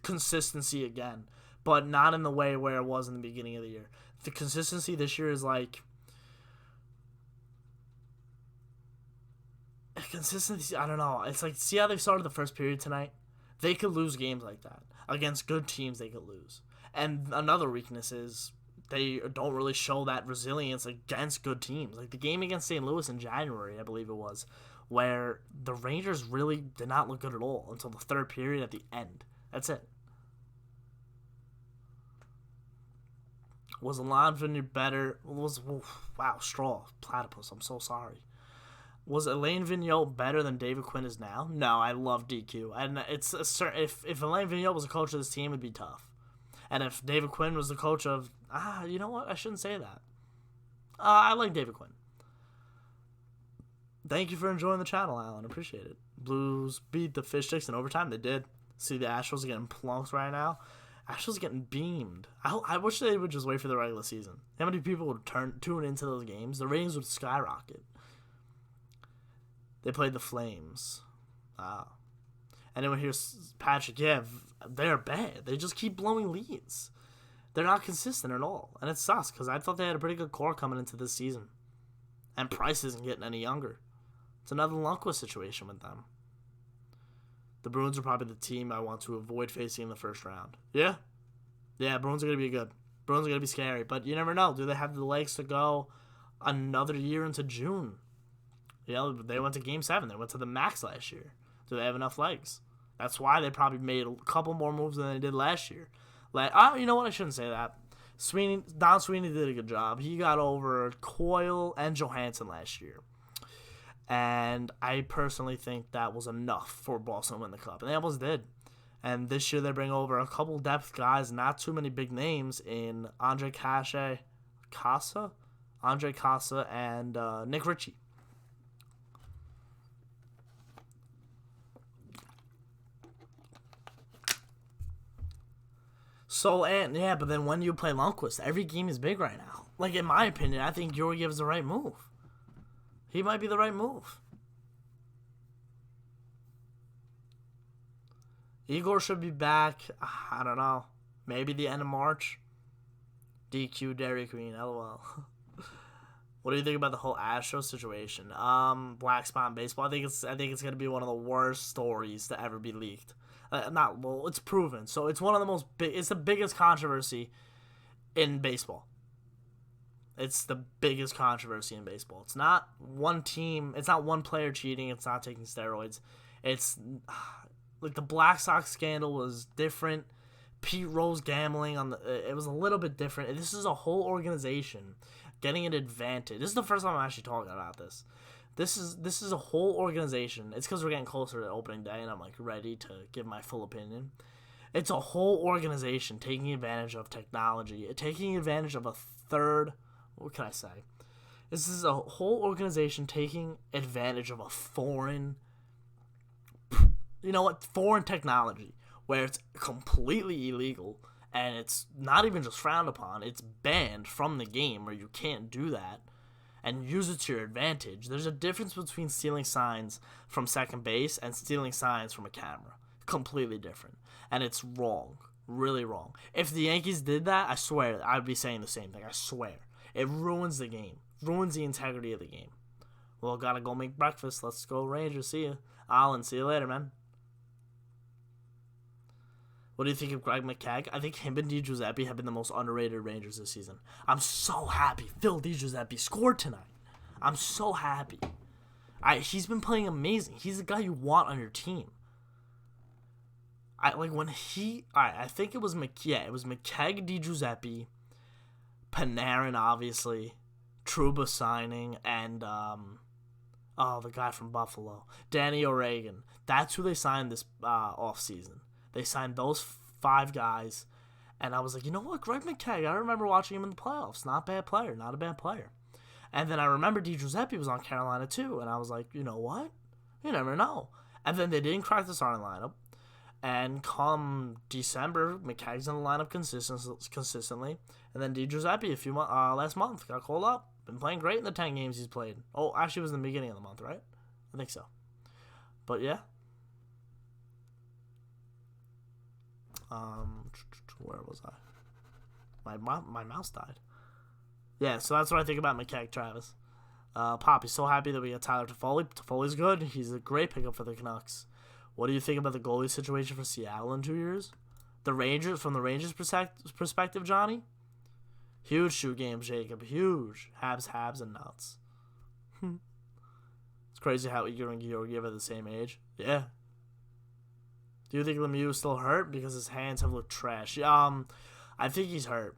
consistency again, but not in the way where it was in the beginning of the year. The consistency this year is like... Consistency, I don't know. It's like, see how they started the first period tonight? They could lose games like that. Against good teams, they could lose. And another weakness is they don't really show that resilience against good teams. Like the game against St. Louis in January, I believe it was, where the Rangers really did not look good at all until the third period at the end. That's it. Was Alain Vigneault better? Straw. Platypus. I'm so sorry. Was Alain Vigneault better than David Quinn is now? No, I love DQ. And it's a certain, if Alain Vigneault was a coach of this team, it'd be tough. And if David Quinn was the coach of... you know what? I shouldn't say that. I like David Quinn. Thank you for enjoying the channel, Alan. Appreciate it. Blues beat the Fish Sticks in overtime. They did. See, the Astros are getting plunked right now. Astros getting beamed. I wish they would just wait for the regular season. How many people would tune into those games? The ratings would skyrocket. They played the Flames. Anyone here's Patrick? Yeah, they're bad. They just keep blowing leads. They're not consistent at all. And it sucks because I thought they had a pretty good core coming into this season. And Price isn't getting any younger. It's another Lundqvist situation with them. The Bruins are probably the team I want to avoid facing in the first round. Yeah. Yeah, Bruins are going to be good. Bruins are going to be scary. But you never know. Do they have the legs to go another year into June? Yeah, they went to Game 7. They went to the max last year. Do they have enough legs? That's why they probably made a couple more moves than they did last year. You know what? I shouldn't say that. Don Sweeney did a good job. He got over Coyle and Johansson last year. And I personally think that was enough for Boston to win the Cup. And they almost did. And this year they bring over a couple depth guys, not too many big names, in Andre Casa, and Nick Ritchie. But then when you play Lundqvist, every game is big right now. Like, in my opinion, I think Georgiev is the right move. He might be the right move. Igor should be back, I don't know, maybe the end of March. DQ Dairy Queen, LOL. What do you think about the whole Astros situation? Black Spot in baseball. I think it's gonna be one of the worst stories to ever be leaked. It's proven. So it's one of the most it's the biggest controversy in baseball. It's the biggest controversy in baseball. It's not one team. It's not one player cheating. It's not taking steroids. It's like the Black Sox scandal was different. Pete Rose gambling it was a little bit different. This is a whole organization getting an advantage. This is the first time I'm actually talking about this. This is a whole organization. It's because we're getting closer to opening day, and I'm like ready to give my full opinion. It's a whole organization taking advantage of technology, taking advantage of a third. What can I say? This is a whole organization taking advantage of a foreign foreign technology where it's completely illegal and it's not even just frowned upon, it's banned from the game where you can't do that and use it to your advantage. There's a difference between stealing signs from second base and stealing signs from a camera. Completely different. And it's wrong. Really wrong. If the Yankees did that, I swear, I'd be saying the same thing. I swear. It ruins the game. Ruins the integrity of the game. Well, gotta go make breakfast. Let's go Rangers. See ya. Alan, see you later, man. What do you think of Greg McKegg? I think him and DiGiuseppe have been the most underrated Rangers this season. I'm so happy Phil DiGiuseppe scored tonight. I'm so happy. He's been playing amazing. He's the guy you want on your team. I think it was McKegg, DiGiuseppe, Panarin, obviously, Trouba signing, and the guy from Buffalo, Danny O'Regan. That's who they signed this offseason. They signed those 5 guys, and I was like, you know what, Greg McKegg, I remember watching him in the playoffs. Not a bad player, not a bad player. And then I remember DiGiuseppe was on Carolina too, and I was like, you know what? You never know. And then they didn't crack the starting lineup, and come December, McKegg's in the lineup consistently, and then DiGiuseppe last month got called up. Been playing great in the 10 games he's played. Oh, actually it was in the beginning of the month, right? I think so. But yeah. Where was I? My mouse died. Yeah, so that's what I think about McKegg, Travis. Poppy's so happy that we got Tyler Toffoli. Toffoli's good. He's a great pickup for the Canucks. What do you think about the goalie situation for Seattle in 2 years? From the Rangers' perspective, Johnny? Huge shoe games, Jacob. Huge. Habs, and nuts. It's crazy how Igor and Georgiev are the same age. Yeah. Do you think Lemieux is still hurt because his hands have looked trash? I think he's hurt.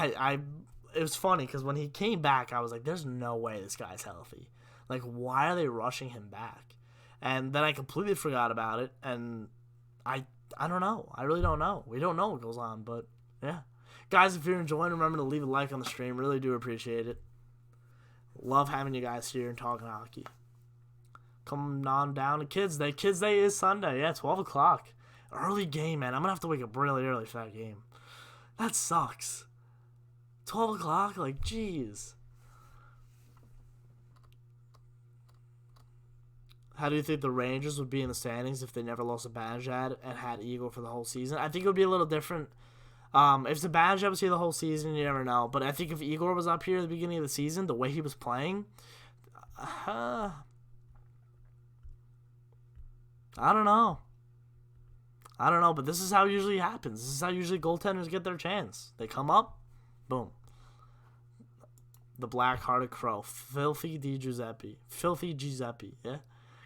It was funny because when he came back, I was like, "There's no way this guy's healthy. Like, why are they rushing him back?" And then I completely forgot about it, and I don't know. I really don't know. We don't know what goes on, but yeah, guys, if you're enjoying, remember to leave a like on the stream. Really do appreciate it. Love having you guys here and talking hockey. Come on down to Kids Day. Kids Day is Sunday. Yeah, 12 o'clock. Early game, man. I'm going to have to wake up really early for that game. That sucks. 12 o'clock? Like, jeez. How do you think the Rangers would be in the standings if they never lost a Zibanejad and had Igor for the whole season? I think it would be a little different. If Zibanejad was here the whole season, you never know. But I think if Igor was up here at the beginning of the season, the way he was playing, I don't know, but this is how it usually happens. This is how usually goaltenders get their chance. They come up, boom. The black-hearted crow. Filthy Giuseppe, yeah?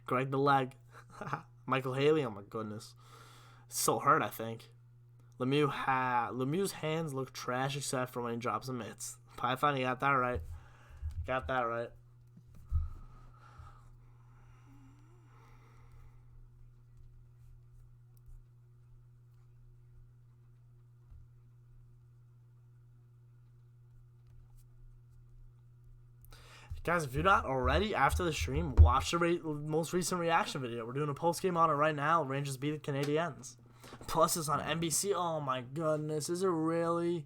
Greg the Leg. Michael Haley, oh my goodness. Still hurt, I think. Lemieux's hands look trash except for when he drops the mitts. Python, you got that right. Guys, if you're not already, after the stream, watch the most recent reaction video. We're doing a post-game on it right now. Rangers beat the Canadiens. Plus, it's on NBC. Oh, my goodness. Is it really?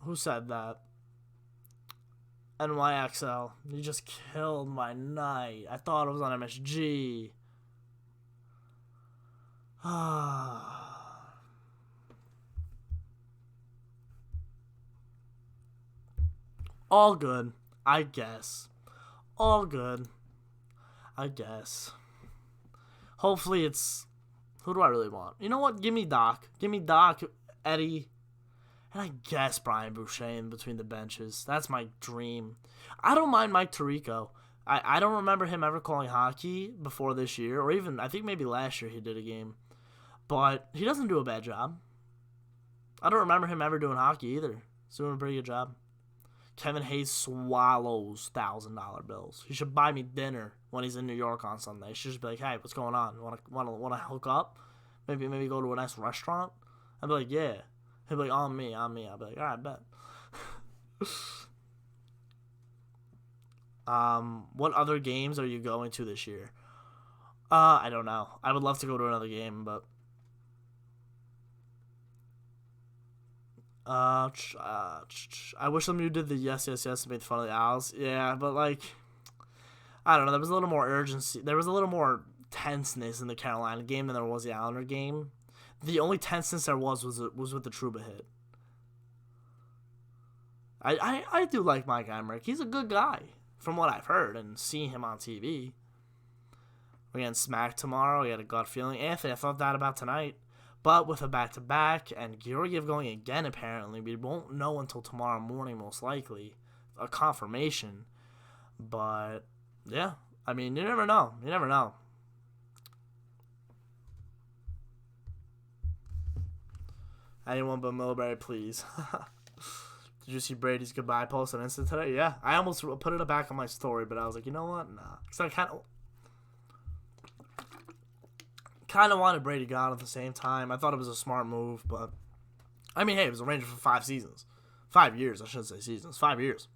Who said that? NYXL. You just killed my night. I thought it was on MSG. All good, I guess. All good, I guess. Hopefully it's... Who do I really want? You know what? Give me Doc. Eddie, and I guess Brian Boucher in between the benches. That's my dream. I don't mind Mike Tirico. I don't remember him ever calling hockey before this year, or even, I think maybe last year he did a game. But he doesn't do a bad job. I don't remember him ever doing hockey either. He's doing a pretty good job. Kevin Hayes swallows $1,000 bills. He should buy me dinner when he's in New York on Sunday. He should just be like, "Hey, what's going on? Want to hook up? Maybe go to a nice restaurant?" I'd be like, "Yeah." He'll be like, on me. I'll be like, all right, bet. What other games are you going to this year? I don't know. I would love to go to another game, but I wish some of you did the yes to make fun of the Owls. Yeah, but like, I don't know. There was a little more urgency. There was a little more tenseness in the Carolina game than there was the Islander game. The only tenseness there was with the Trouba hit. I do like Mike Emmerich. He's a good guy, from what I've heard and seen him on TV. We're getting smacked tomorrow. He had a gut feeling. Anthony, I thought that about tonight. But with a back-to-back and Georgiev going again, apparently, we won't know until tomorrow morning, most likely. A confirmation. But, yeah. I mean, you never know. You never know. Anyone but Milbury, please. Did you see Brady's goodbye post on Insta today? Yeah. I almost put it back on my story, but I was like, you know what? Nah. Because I kind of wanted Brady gone at the same time. I thought it was a smart move, but I mean, hey, it was a Ranger for 5 seasons. 5 years, I shouldn't say seasons. 5 years.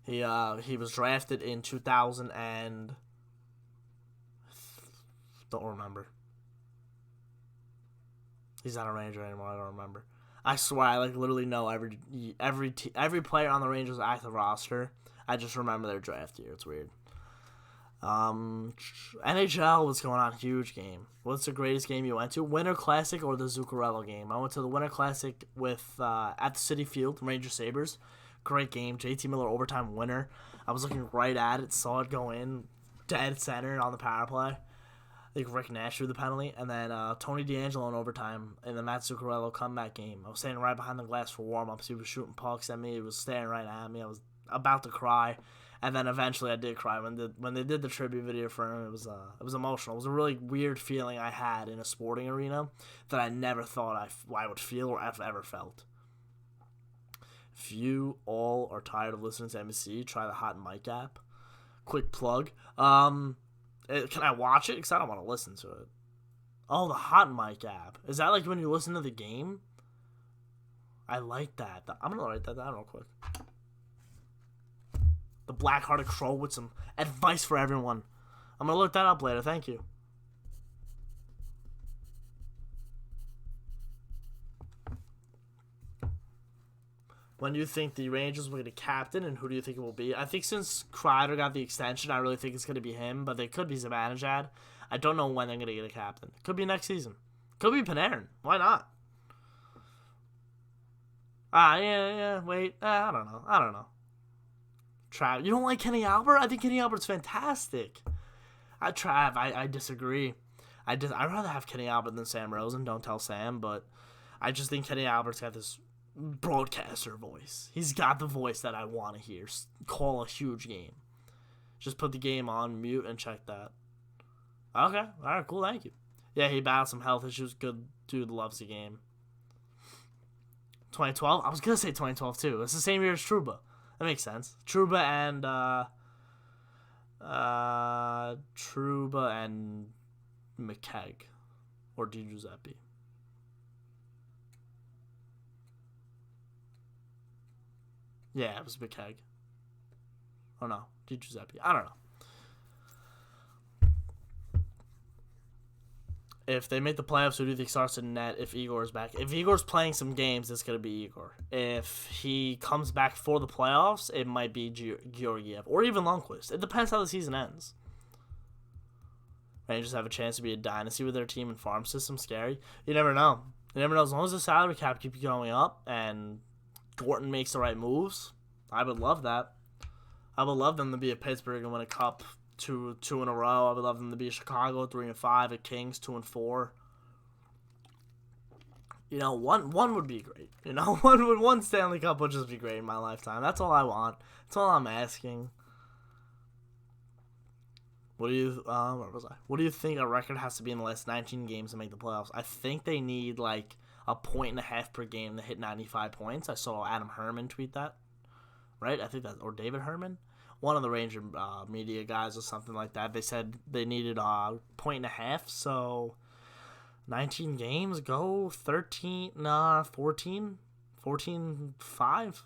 He was drafted in 2000 and don't remember. He's not a Ranger anymore. I don't remember. I swear, I literally know every player on the Rangers active roster. I just remember their draft year. It's weird. NHL, what's going on? Huge game. What's the greatest game you went to? Winter Classic or the Zuccarello game? I went to the Winter Classic with at the Citi Field, Ranger Sabres. Great game. JT Miller overtime winner. I was looking right at it, saw it go in, dead center on the power play. I think Rick Nash threw the penalty, and then Tony DeAngelo in overtime in the Matt Zuccarello comeback game. I was standing right behind the glass for warm-ups. He was shooting pucks at me. He was staring right at me. I was about to cry. And then eventually I did cry when they did the tribute video for him. It was emotional. It was a really weird feeling I had in a sporting arena that I never thought I would feel or have ever felt. If you all are tired of listening to MSC, try the Hot Mic app. Quick plug. Can I watch it? Because I don't want to listen to it. Oh, the Hot Mic app. Is that like when you listen to the game? I like that. I'm going to write that down real quick. The Black-Hearted Crow with some advice for everyone. I'm going to look that up later. Thank you. When do you think the Rangers will get a captain, and who do you think it will be? I think since Kreider got the extension, I really think it's going to be him, but they could be Zibanejad. I don't know when they're going to get a captain. Could be next season. Could be Panarin. Why not? Yeah, wait. I don't know. Trav, you don't like Kenny Albert? I think Kenny Albert's fantastic. I disagree. I'd rather have Kenny Albert than Sam Rosen. Don't tell Sam, but I just think Kenny Albert's got this broadcaster voice. He's got the voice that I want to hear. Call a huge game. Just put the game on mute and check that. Okay, all right, cool, thank you. Yeah, he battled some health issues. Good dude, loves the game. 2012? I was gonna say 2012 too. It's the same year as Trouba. That makes sense. Trouba and McKegg or Di Giuseppe. Yeah, it was McKegg. Oh no, Di Giuseppe. I don't know. If they make the playoffs, who do you think starts in net if Igor's back? If Igor's playing some games, it's going to be Igor. If he comes back for the playoffs, it might be Georgiev or even Lundqvist. It depends how the season ends. Rangers have a chance to be a dynasty with their team and farm system. Scary. You never know. You never know. As long as the salary cap keeps going up and Gorton makes the right moves, I would love that. I would love them to be at Pittsburgh and win a cup. Two in a row. I would love them to be Chicago 3-5, at Kings 2-4. You know, one would be great. You know, one Stanley Cup would just be great in my lifetime. That's all I want. That's all I'm asking. Where was I? What do you think a record has to be in the last 19 games to make the playoffs? I think they need like 1.5 per game to hit 95 points. I saw Adam Herman tweet that. Right? I think that's or David Herman. One of the Ranger media guys or something like that. They said they needed 1.5, so 19 games, go 13, 14-5,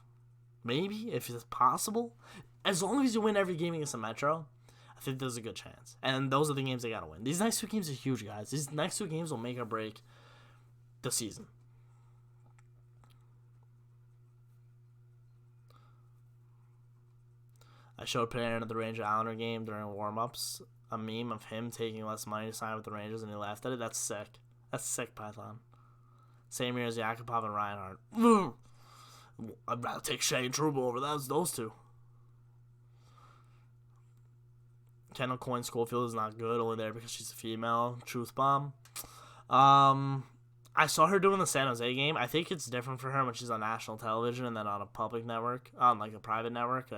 maybe, if it's possible. As long as you win every game against the Metro, I think there's a good chance. And those are the games they got to win. These next 2 games are huge, guys. These next 2 games will make or break the season. I showed Panarin at the Ranger Islander game during warm-ups a meme of him taking less money to sign with the Rangers, and he laughed at it. That's sick. That's sick, Python. Same year as Yakupov and Reinhardt. I'd rather take Shea and Trouba over those 2. Kendall Coyne Schofield is not good, only there because she's a female. Truth bomb. I saw her doing the San Jose game. I think it's different for her when she's on national television and then on a public network, on like a private network,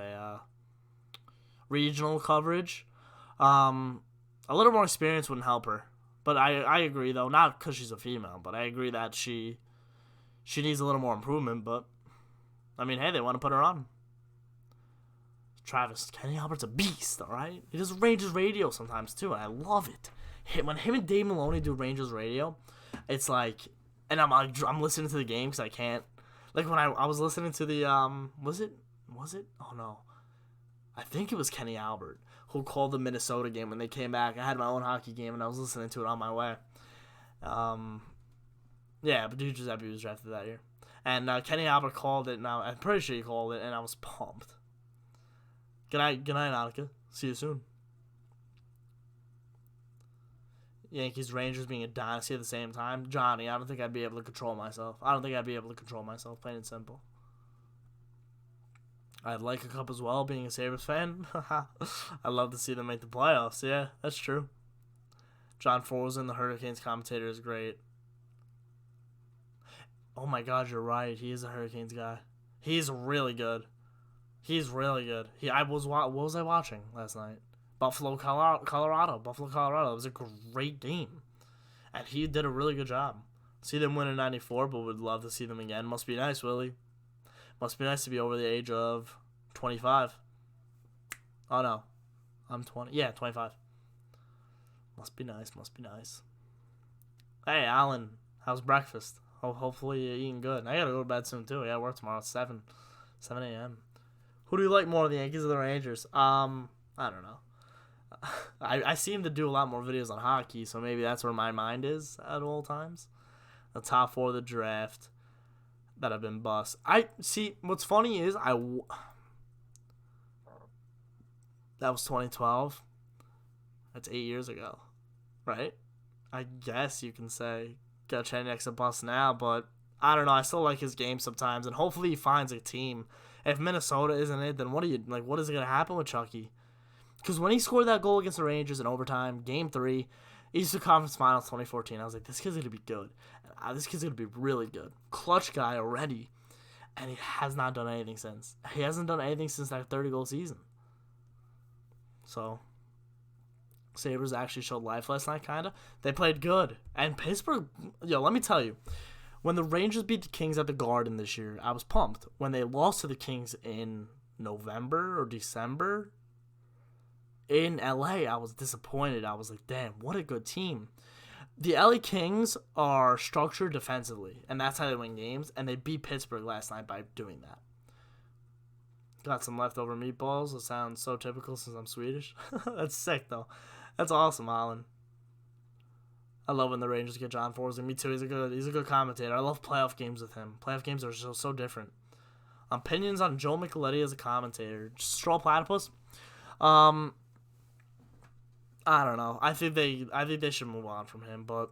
regional coverage. A little more experience wouldn't help her. But I agree, though, not because she's a female, but I agree that she needs a little more improvement. But, I mean, hey, they want to put her on. Travis, Kenny Albert's a beast, all right? He does Rangers radio sometimes, too, and I love it. When him and Dave Maloney do Rangers radio, it's like, and I'm listening to the game because I can't. Like, when I was listening to the, was it? Oh, no. I think it was Kenny Albert who called the Minnesota game when they came back. I had my own hockey game, and I was listening to it on my way. Yeah, but dude Giuseppe was drafted that year. And Kenny Albert called it, and I'm pretty sure he called it, and I was pumped. Good night, Annika. See you soon. Yankees, Rangers being a dynasty at the same time. Johnny, I don't think I'd be able to control myself. Plain and simple. I'd like a cup as well, being a Sabres fan. I'd love to see them make the playoffs. Yeah, that's true. John Forsen, the Hurricanes commentator, is great. Oh my God, you're right. He is a Hurricanes guy. He's really good. What was I watching last night? Buffalo, Colorado. It was a great game. And he did a really good job. See them win in 94, but would love to see them again. Must be nice, Willie. Must be nice to be over the age of 25. Oh, no. I'm 20. Yeah, 25. Must be nice. Hey, Alan. How's breakfast? Hopefully you're eating good. I gotta go to bed soon, too. I gotta work tomorrow at 7 a.m. Who do you like more, the Yankees or the Rangers? I don't know. I seem to do a lot more videos on hockey, so maybe that's where my mind is at all times. The top 4 of the draft that have been bust. What's funny is that was 2012. That's 8 years ago, right? I guess you can say Galchenyuk's a bust now, but I don't know. I still like his game sometimes, and hopefully he finds a team. If Minnesota isn't it, then what is gonna happen with Chucky? Because when he scored that goal against the Rangers in overtime, Game 3, Eastern Conference Finals 2014, I was like, this kid's going to be good. This kid's going to be really good. Clutch guy already. And he has not done anything since. He hasn't done anything since that 30-goal season. So, Sabres actually showed life last night, kind of. They played good. And Pittsburgh, let me tell you, when the Rangers beat the Kings at the Garden this year, I was pumped. When they lost to the Kings in November or December in LA, I was disappointed. I was like, damn, what a good team. The LA Kings are structured defensively, and that's how they win games, and they beat Pittsburgh last night by doing that. Got some leftover meatballs. It sounds so typical since I'm Swedish. That's sick, though. That's awesome, Alan. I love when the Rangers get John Forsen. Me too. He's a good commentator. I love playoff games with him. Playoff games are so different. Opinions on Joe Micheletti as a commentator. Straw Platypus. I don't know. I think they should move on from him, but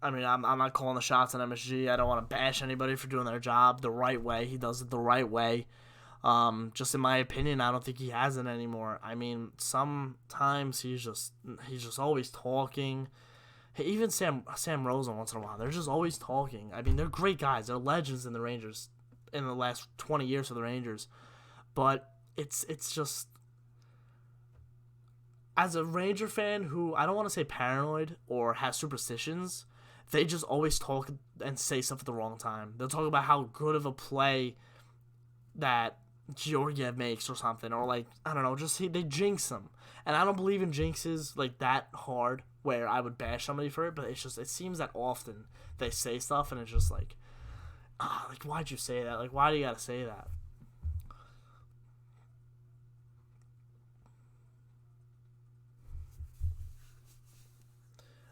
I mean, I'm not calling the shots on MSG. I don't want to bash anybody for doing their job the right way. He does it the right way. Just in my opinion, I don't think he has it anymore. I mean, sometimes he's just always talking. Hey, even Sam Rosen once in a while, they're just always talking. I mean, they're great guys. They're legends in the Rangers in the last 20 years for the Rangers, but it's just. As a Ranger fan who, I don't want to say paranoid or has superstitions, they just always talk and say stuff at the wrong time. They'll talk about how good of a play that Georgiev makes or something, or like I don't know, just they jinx them, and I don't believe in jinxes like that hard where I would bash somebody for it, but it's just it seems that often they say stuff and it's just like, like why'd you say that? Like why do you gotta say that?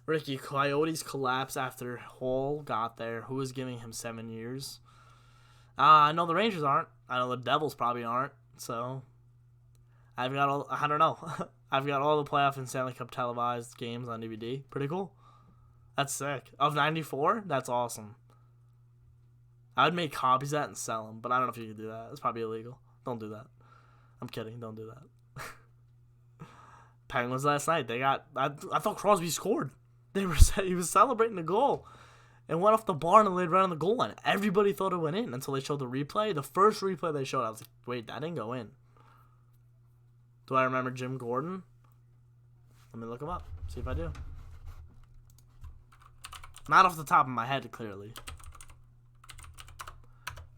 Ricky, Coyotes collapse after Hall got there. Who is giving him 7 years? I know the Rangers aren't. I know the Devils probably aren't. So I've got all. I don't know. I've got all the playoff and Stanley Cup televised games on DVD. Pretty cool. That's sick. Of 94, that's awesome. I would make copies of that and sell them, but I don't know if you can do that. It's probably illegal. Don't do that. I'm kidding. Don't do that. Penguins last night. They got. I thought Crosby scored. He was celebrating the goal. And went off the bar and laid right on the goal line. Everybody thought it went in until they showed the replay. The first replay they showed, I was like, wait, that didn't go in. Do I remember Jim Gordon? Let me look him up. See if I do. Not off the top of my head, clearly.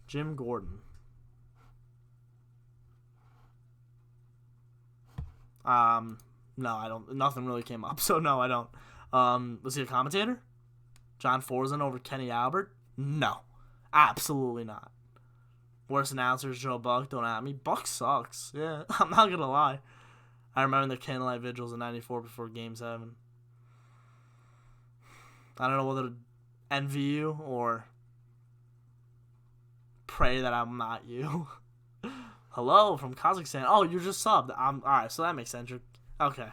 Jim Gordon. No, I don't. Nothing really came up, so no, I don't. Was he a commentator? John Forzen over Kenny Albert? No. Absolutely not. Worst announcers, Joe Buck. Don't at me. Buck sucks. Yeah, I'm not going to lie. I remember the candlelight vigils in 94 before Game 7. I don't know whether to envy you or pray that I'm not you. Hello from Kazakhstan. Oh, you're just subbed. Alright, so that makes sense. Okay.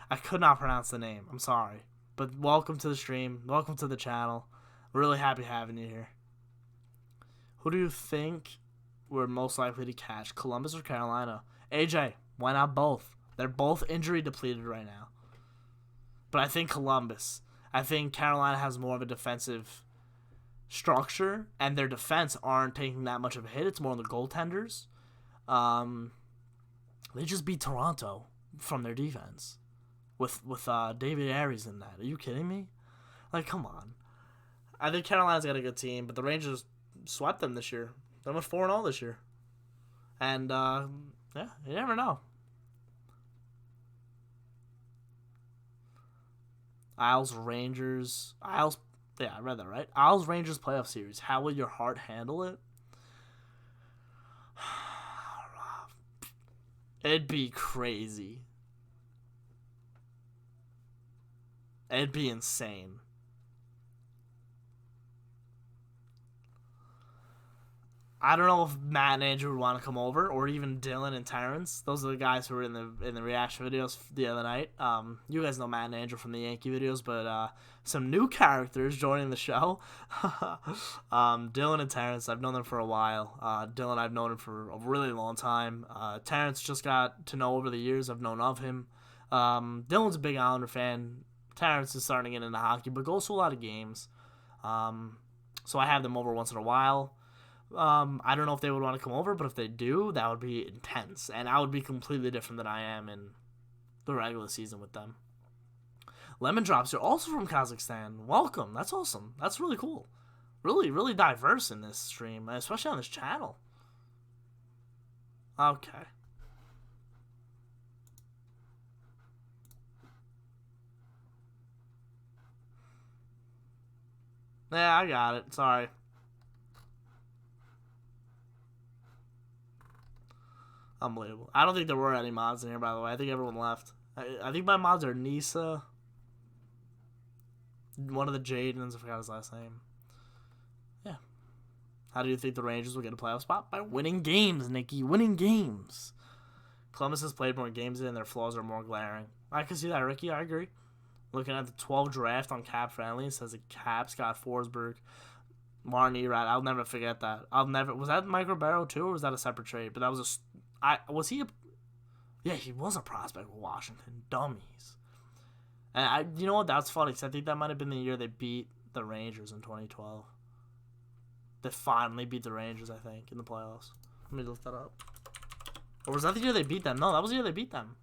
I could not pronounce the name. I'm sorry. But welcome to the stream. Welcome to the channel. Really happy having you here. Who do you think we're most likely to catch? Columbus or Carolina? AJ, why not both? They're both injury depleted right now. But I think Columbus. I think Carolina has more of a defensive structure, and their defense aren't taking that much of a hit. It's more on the goaltenders. They just beat Toronto from their defense. With David Aries in that. Are you kidding me? Like, come on. I think Carolina's got a good team, but the Rangers swept them this year. They went 4-0 this year. And, yeah, you never know. Isles, Rangers. Yeah, I read that, right? Isles, Rangers playoff series. How will your heart handle it? It'd be crazy. It'd be insane. I don't know if Matt and Andrew would want to come over, or even Dylan and Terrence. Those are the guys who were in the reaction videos the other night. You guys know Matt and Andrew from the Yankee videos, but some new characters joining the show. Dylan and Terrence, I've known them for a while. Dylan, I've known him for a really long time. Terrence just got to know over the years. I've known of him. Dylan's a big Islander fan. Terrence is starting to get into hockey, but goes to a lot of games. So I have them over once in a while. I don't know if they would want to come over, but if they do, that would be intense. And I would be completely different than I am in the regular season with them. Lemon Drops, you're also from Kazakhstan. Welcome. That's awesome. That's really cool. Really, really diverse in this stream, especially on this channel. Okay. Yeah, I got it. Sorry. Unbelievable. I don't think there were any mods in here, by the way. I think everyone left. I think my mods are Nisa. One of the Jadens. I forgot his last name. Yeah. How do you think the Rangers will get a playoff spot? By winning games, Nikki. Winning games. Columbus has played more games and their flaws are more glaring. I can see that, Ricky. I agree. Looking at the 12 draft on Cap Friendly, it says the Caps got Forsberg, Martin Erat. I'll never forget that. Was that Mike Ribeiro too, or was that a separate trade? But that was yeah, he was a prospect with Washington. Dummies. And you know what? That's funny, because I think that might have been the year they beat the Rangers in 2012. They finally beat the Rangers, I think, in the playoffs. Let me look that up. Or was that the year they beat them? No, that was the year they beat them.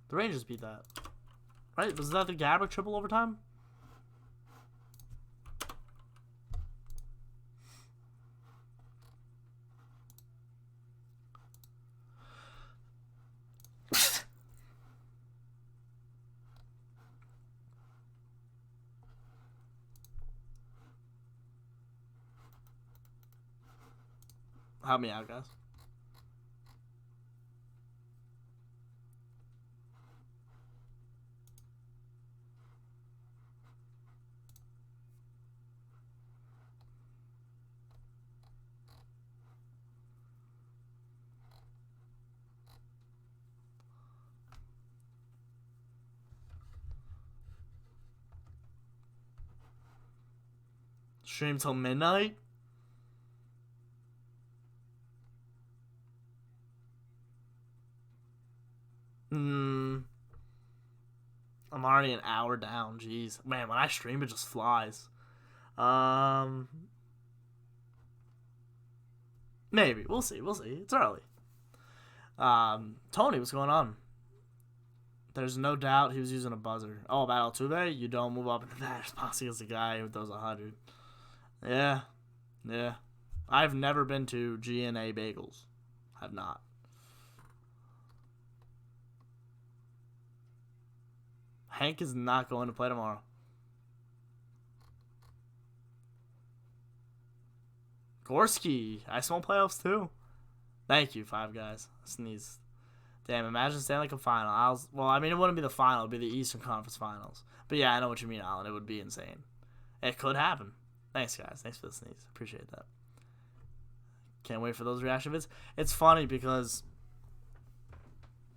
The Rangers beat that. Right? Was that the Gabrick triple overtime? Help me out, guys. Stream till midnight? I'm already an hour down. Jeez. Man, when I stream, it just flies. Maybe. We'll see. We'll see. It's early. Tony, what's going on? There's no doubt he was using a buzzer. Oh, about Altuve? You don't move up into that. Posse is the guy who throws 100. Yeah. Yeah. I've never been to GNA Bagels. Have not. Hank is not going to play tomorrow. Gorski. I smell playoffs too. Thank you, Five Guys. Sneeze. Damn, imagine Stanley Cup final. Well, I mean, it wouldn't be the final. It would be the Eastern Conference Finals. But yeah, I know what you mean, Alan. It would be insane. It could happen. Thanks, guys. Thanks for the sneeze. Appreciate that. Can't wait for those reaction vids. It's funny because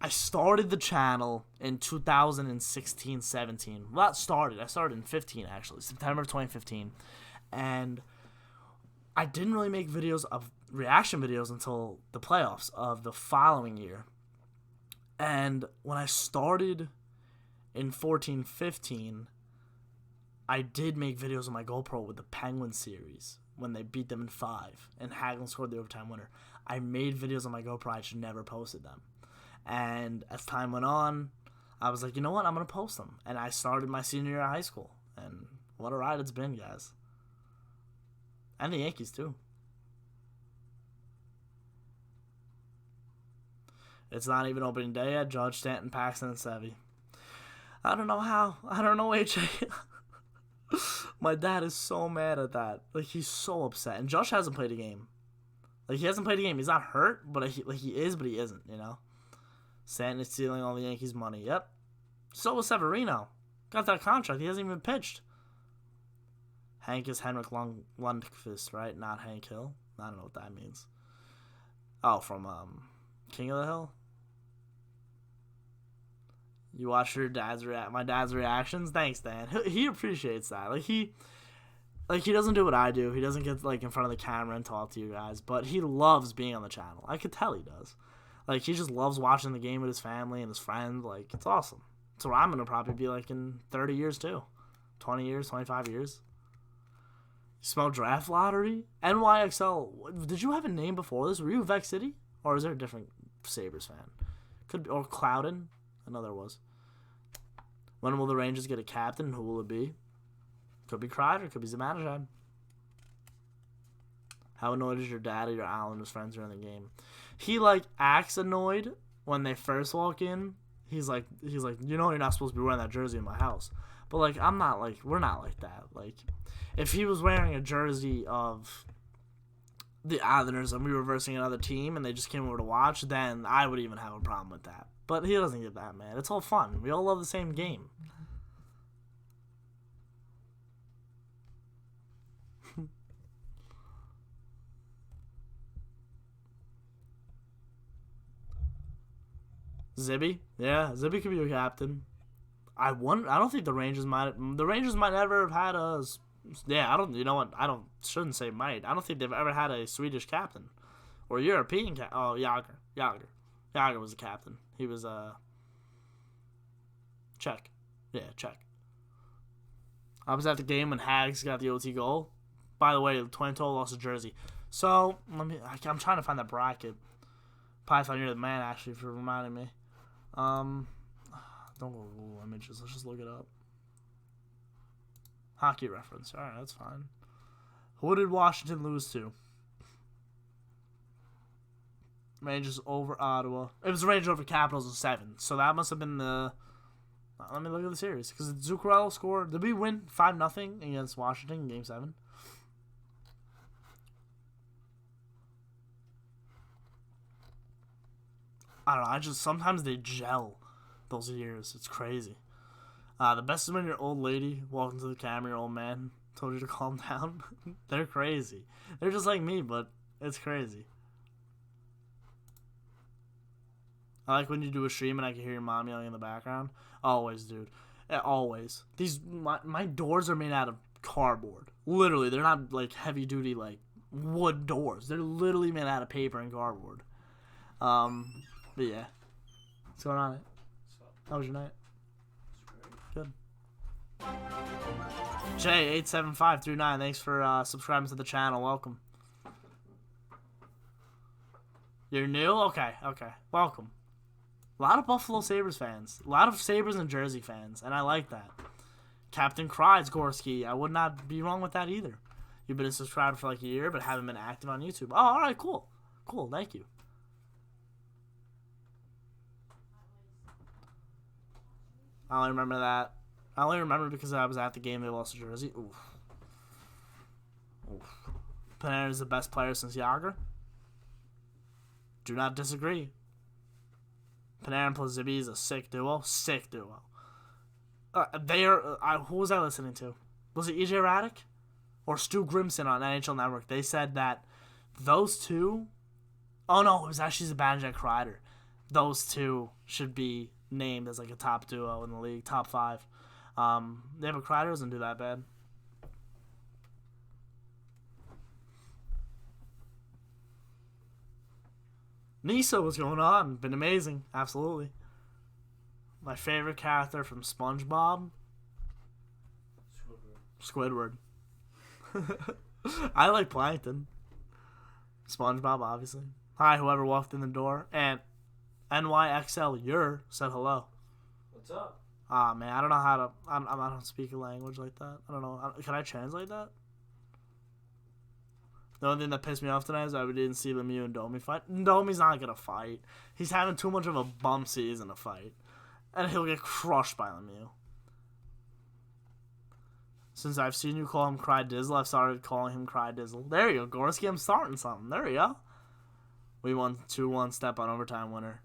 I started the channel in 2016-17. Well, not started. I started in 15, actually. September of 2015. And I didn't really make videos of reaction videos until the playoffs of the following year. And when I started in 14-15, I did make videos on my GoPro with the Penguins series when they beat them in 5 and Hagelin scored the overtime winner. I made videos on my GoPro. I just never posted them. And as time went on, I was like, you know what? I'm going to post them. And I started my senior year of high school. And what a ride it's been, guys. And the Yankees, too. It's not even opening day yet. Judge, Stanton, Paxton, and Sevy. I don't know how. I don't know, AJ. My dad is so mad at that. Like, he's so upset. And Josh hasn't played a game. Like, he hasn't played a game. He's not hurt, but he is, but he isn't, you know? Stanton is stealing all the Yankees' money. Yep. So was Severino. Got that contract. He hasn't even pitched. Hank is Henrik Lundqvist, right? Not Hank Hill. I don't know what that means. Oh, from King of the Hill? You watch your my dad's reactions? Thanks, Dan. He appreciates that. Like he doesn't do what I do. He doesn't get like in front of the camera and talk to you guys, but he loves being on the channel. I could tell he does. Like he just loves watching the game with his family and his friends. Like it's awesome. It's what I'm gonna probably be like in 30 years too. 20 years, 25 years. You smell draft lottery? NYXL. Did you have a name before this? Were you Vex City? Or is there a different Sabres fan? Or Clouden? I know there was. When will the Rangers get a captain? Who will it be? Could be Kreider. Could be Zibanejad. How annoyed is your dad or your Islanders friends during the game? He acts annoyed when they first walk in. He's like, you know, you're not supposed to be wearing that jersey in my house. But I'm not we're not like that. If he was wearing a jersey of the Islanders and we were versing another team and they just came over to watch, then I would even have a problem with that. But he doesn't get that, man. It's all fun. We all love the same game. Zibby? Yeah, Zibby could be your captain. I don't think the Rangers might never have had a... Yeah, I don't... You know what? Shouldn't say might. I don't think they've ever had a Swedish captain. Or European captain. Oh, Yager. Yager was the captain. He was, Czech. Yeah, Czech. I was at the game when Hags got the OT goal. By the way, Twinto lost a jersey. So, I'm trying to find that bracket. Python, you're the man, actually, for reminding me. Don't go to Google Images. Let's just look it up. Hockey reference. Alright, that's fine. Who did Washington lose to? Rangers over Ottawa. It was Rangers over Capitals in 7. So that must have been the... Let me look at the series. Because Zuccarello scored... Did we win 5-0 against Washington in Game 7? I don't know. I just sometimes they gel. Those years, it's crazy. The best is when your old lady walked into the camera, your old man told you to calm down. They're crazy. They're just like me, but it's crazy. I like when you do a stream and I can hear your mom yelling in the background. Always, dude. Yeah, always. My doors are made out of cardboard. Literally, they're not like heavy duty like wood doors. They're literally made out of paper and cardboard. But yeah. What's going on? How was your night? Good. J87539, thanks for subscribing to the channel. Welcome. You're new? Okay. Welcome. A lot of Buffalo Sabres fans. A lot of Sabres and Jersey fans, and I like that. Captain Cries, Gorski. I would not be wrong with that either. You've been a subscriber for like a year, but haven't been active on YouTube. Oh, alright, cool. Cool, thank you. I only remember that. I only remember because I was at the game they lost to Jersey. Oof. Panarin is the best player since Yager. Do not disagree. Panarin plus Zibby is a sick duo. Sick duo. They are. Who was I listening to? Was it EJ Radic or Stu Grimson on NHL Network? They said that those two. Oh no, it was actually Zibanejad Kreider. Those two should be named as like a top duo in the league, top 5. Yeah, but Kreider doesn't do that bad. Nisa, what's going on? Been amazing, absolutely. My favorite character from SpongeBob? Squidward. I like Plankton. SpongeBob, obviously. Hi, whoever walked in the door. And NYXL, said hello. What's up? Man, I don't know how to... I don't speak a language like that. I don't know. Can I translate that? The only thing that pissed me off tonight is that we didn't see Lemieux and Domi fight. Domi's not going to fight. He's having too much of a bum season to fight. And he'll get crushed by Lemieux. Since I've seen you call him Cry Dizzle, I've started calling him Cry Dizzle. There you go, Gorski. I'm starting something. There you go. We won 2-1 step on overtime winner.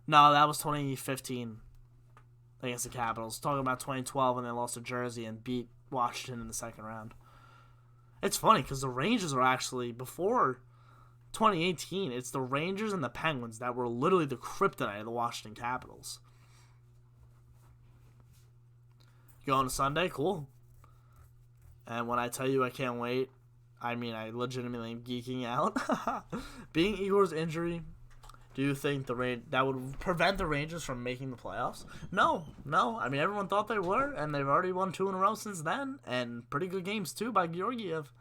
No, that was 2015 against the Capitals. Talking about 2012 when they lost to Jersey and beat Washington in the second round. It's funny because the Rangers are actually, before 2018, it's the Rangers and the Penguins that were literally the kryptonite of the Washington Capitals. Going to Sunday? Cool. And when I tell you I can't wait, I mean I legitimately am geeking out. Being Igor's injury, do you think that would prevent the Rangers from making the playoffs? No. I mean, everyone thought they were, and they've already won 2 in a row since then, and pretty good games, too, by Georgiev.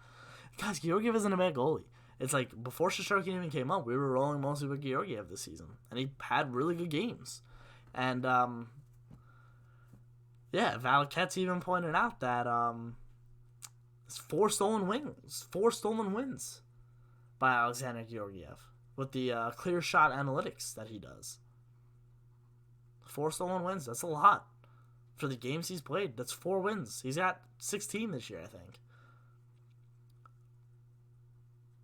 Guys, Georgiev isn't a bad goalie. It's like, before Shesterkin even came up, we were rolling mostly with Georgiev this season, and he had really good games. And, yeah, Valaket's even pointed out that it's 4 stolen wins by Alexander Georgiev. With the clear shot analytics that he does. 4 stolen wins, that's a lot. For the games he's played, that's 4 wins. He's got 16 this year, I think.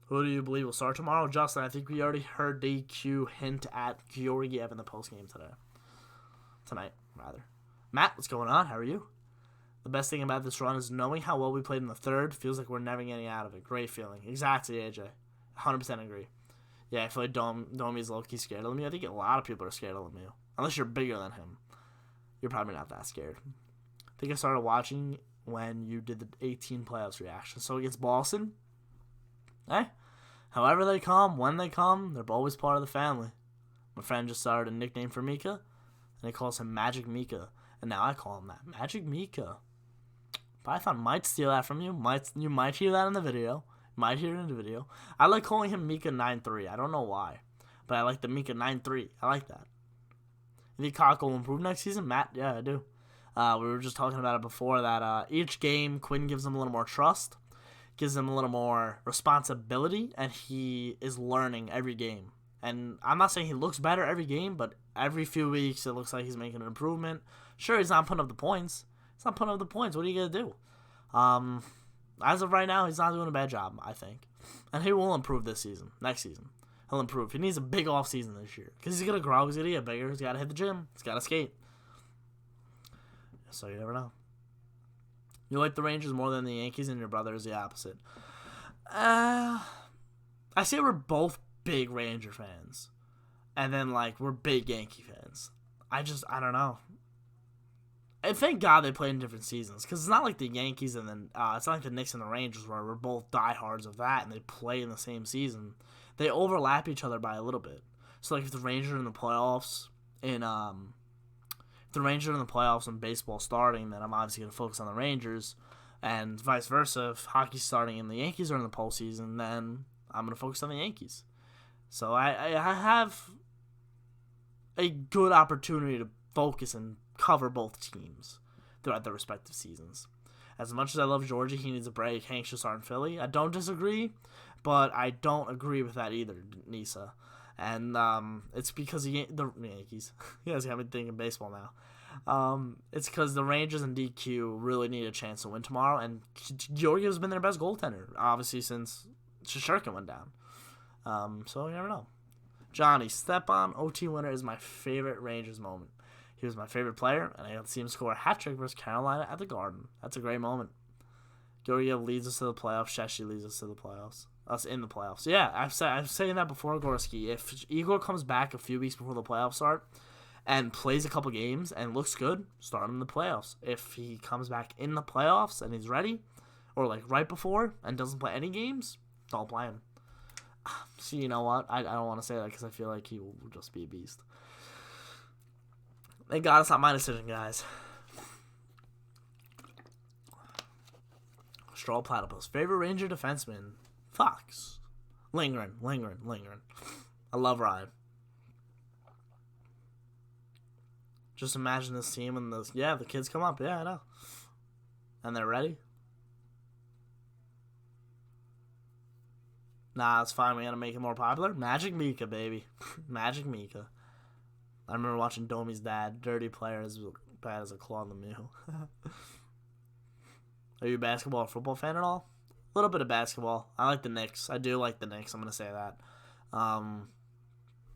Who do you believe will start tomorrow? Justin, I think we already heard DQ hint at Georgiev in the postgame tonight. Matt, what's going on? How are you? The best thing about this run is knowing how well we played in the third feels like we're never getting out of it. Great feeling. Exactly, AJ. 100% agree. Yeah, I feel like Domi's low-key scared of Lemieux. I think a lot of people are scared of Lemieux. Unless you're bigger than him. You're probably not that scared. I think I started watching when you did the 18 playoffs reaction. So against Boston, however they come, when they come, they're always part of the family. My friend just started a nickname for Mika, and he calls him Magic Mika. And now I call him that. Magic Mika. Python might steal that from you. You might hear that in the video. I like calling him Mika 9-3. I don't know why. But I like the Mika 9-3. I like that. You think Cock will improve next season? Matt? Yeah, I do. We were just talking about it before that each game, Quinn gives him a little more trust, gives him a little more responsibility, and he is learning every game. And I'm not saying he looks better every game, but every few weeks it looks like he's making an improvement. Sure, he's not putting up the points. What are you going to do? As of right now, he's not doing a bad job, I think. And he will improve next season. he'll improve. He needs a big offseason this year because he's gonna grow. He's gonna get bigger. He's gotta hit the gym. He's gotta skate. So you never know. You like the Rangers more than the Yankees, and your brother is the opposite. I say we're both big Ranger fans, and then like we're big Yankee fans. I don't know. And thank God they play in different seasons, because it's not like the Yankees and then it's not like the Knicks and the Rangers where we're both diehards of that and they play in the same season. They overlap each other by a little bit. So like if the Rangers are in the playoffs and baseball starting, then I'm obviously gonna focus on the Rangers, and vice versa. If hockey's starting and the Yankees are in the postseason, then I'm gonna focus on the Yankees. So I have a good opportunity to focus and cover both teams throughout their respective seasons. As much as I love Georgie, he needs a break. Hank should start in Philly. I don't disagree, but I don't agree with that either, Nisa. And it's because the Yankees. You guys got me thinking baseball now. It's because the Rangers and DQ really need a chance to win tomorrow, and Georgie's been their best goaltender, obviously, since Shesterkin went down. So you never know. Johnny, Stepan OT winner is my favorite Rangers moment. He was my favorite player, and I got to see him score a hat-trick versus Carolina at the Garden. That's a great moment. Georgiev leads us to the playoffs. Sheshi leads us to the playoffs. Us in the playoffs. Yeah, I've saying that before, Gorski. If Igor comes back a few weeks before the playoffs start and plays a couple games and looks good, start him in the playoffs. If he comes back in the playoffs and he's ready, or like right before and doesn't play any games, don't play him. See, you know what? I don't want to say that because I feel like he will just be a beast. Thank God it's not my decision, guys. Straw Platypus. Favorite Ranger defenseman? Fox. Lingering. I love Ryan. Just imagine this team and the kids come up. Yeah, I know. And they're ready. Nah, it's fine. We gotta make it more popular. Magic Mika, baby. Magic Mika. I remember watching Domi's dad, dirty player, as bad as a claw in the mule. Are you a basketball or football fan at all? A little bit of basketball. I like the Knicks. I do like the Knicks. I'm going to say that.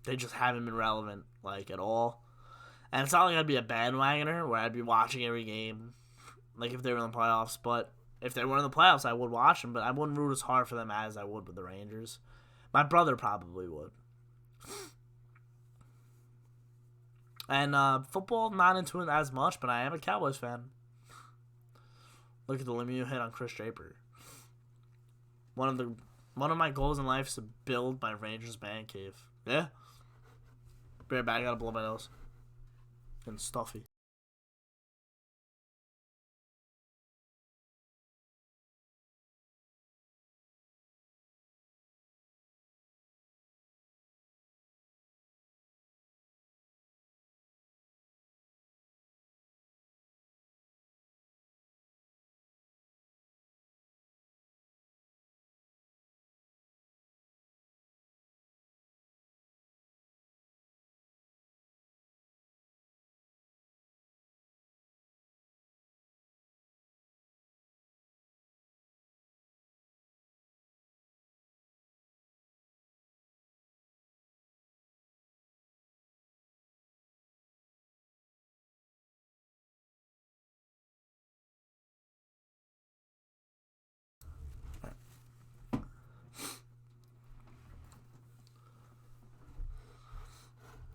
They just haven't been relevant, like, at all. And it's not like I'd be a bandwagoner where I'd be watching every game, like if they were in the playoffs. But if they were in the playoffs, I would watch them. But I wouldn't root as hard for them as I would with the Rangers. My brother probably would. And football, not into it as much, but I am a Cowboys fan. Look at the Lemieux hit on Chris Draper. One of my goals in life is to build my Rangers man cave. Yeah. Be right back. I gotta blow my nose. And stuffy.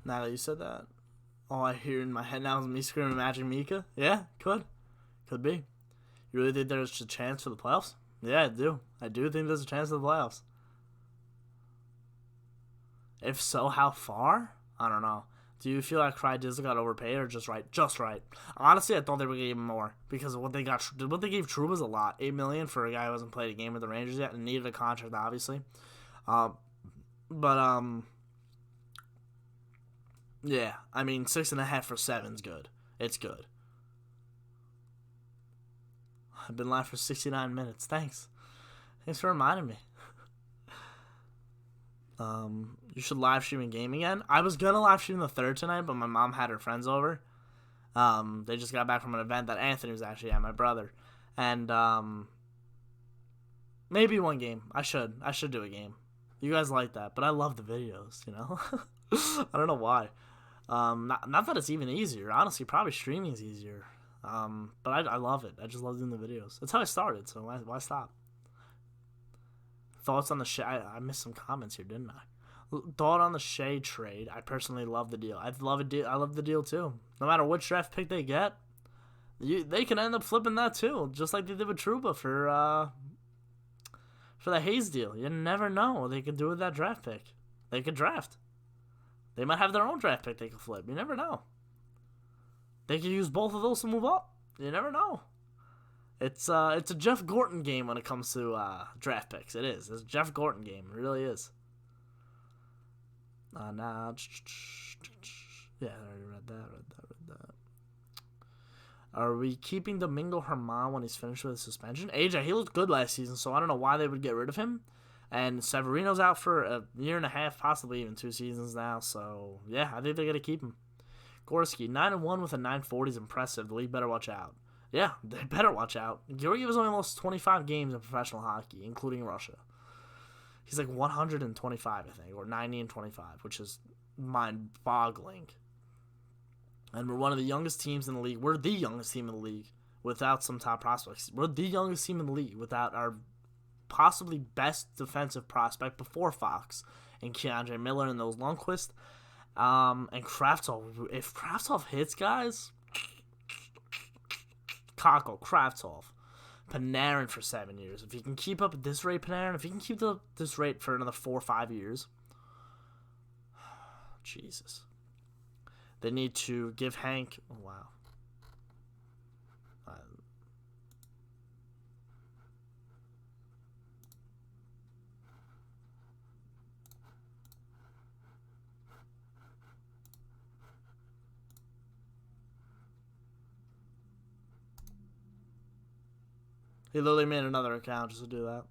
Now that you said that, all I hear in my head now is me screaming Magic Mika. Yeah, could be. You really think there's a chance for the playoffs? Yeah, I do. I do think there's a chance for the playoffs. If so, how far? I don't know. Do you feel like Cry Dizzle got overpaid or just right? Just right. Honestly, I thought they would give him more because of what they got. What they gave True was a lot. $8 million for a guy who hasn't played a game with the Rangers yet and needed a contract, obviously. Yeah, I mean 6.5 for 7's good. It's good. I've been live for 69 minutes. Thanks for reminding me. You should live stream a game again. I was gonna live stream the third tonight, but my mom had her friends over. They just got back from an event that Anthony was actually at, my brother, and maybe one game. I should do a game. You guys like that, but I love the videos, you know? I don't know why. Not that it's even easier. Honestly, probably streaming is easier. But I love it. I just love doing the videos. That's how I started, so why stop? Thoughts on the Shea? I missed some comments here, didn't I? Thought on the Shea trade. I personally love the deal. I love the deal too. No matter which draft pick they get, they can end up flipping that too, just like they did with Trouba for the Hayes deal. You never know what they could do with that draft pick. They could draft. They might have their own draft pick they could flip. You never know. They could use both of those to move up. You never know. It's a Jeff Gorton game when it comes to draft picks. It is. It's a Jeff Gorton game. It really is. Now, yeah, I already read that. Are we keeping Domingo Herman when he's finished with his suspension? AJ, he looked good last season, so I don't know why they would get rid of him. And Severino's out for a year and a half, possibly even 2 seasons now. So, yeah, I think they're going to keep him. Gorski, 9-1 with a 940 is impressive. The league better watch out. Yeah, they better watch out. Georgiev has only lost 25 games in professional hockey, including Russia. He's like 125, I think, or 90-25, which is mind-boggling. And we're one of the youngest teams in the league. We're the youngest team in the league without some top prospects. We're the youngest team in the league without our possibly best defensive prospect before Fox and Keandre Miller and those Lundqvist. And Kravtsov. If Kravtsov hits, guys, Kakko, Kravtsov, Panarin for 7 years. If you can keep up at this rate, Panarin, if you can keep this rate for another 4 or 5 years, Jesus. They need to give Hank. Oh, wow. He literally made another account just to do that.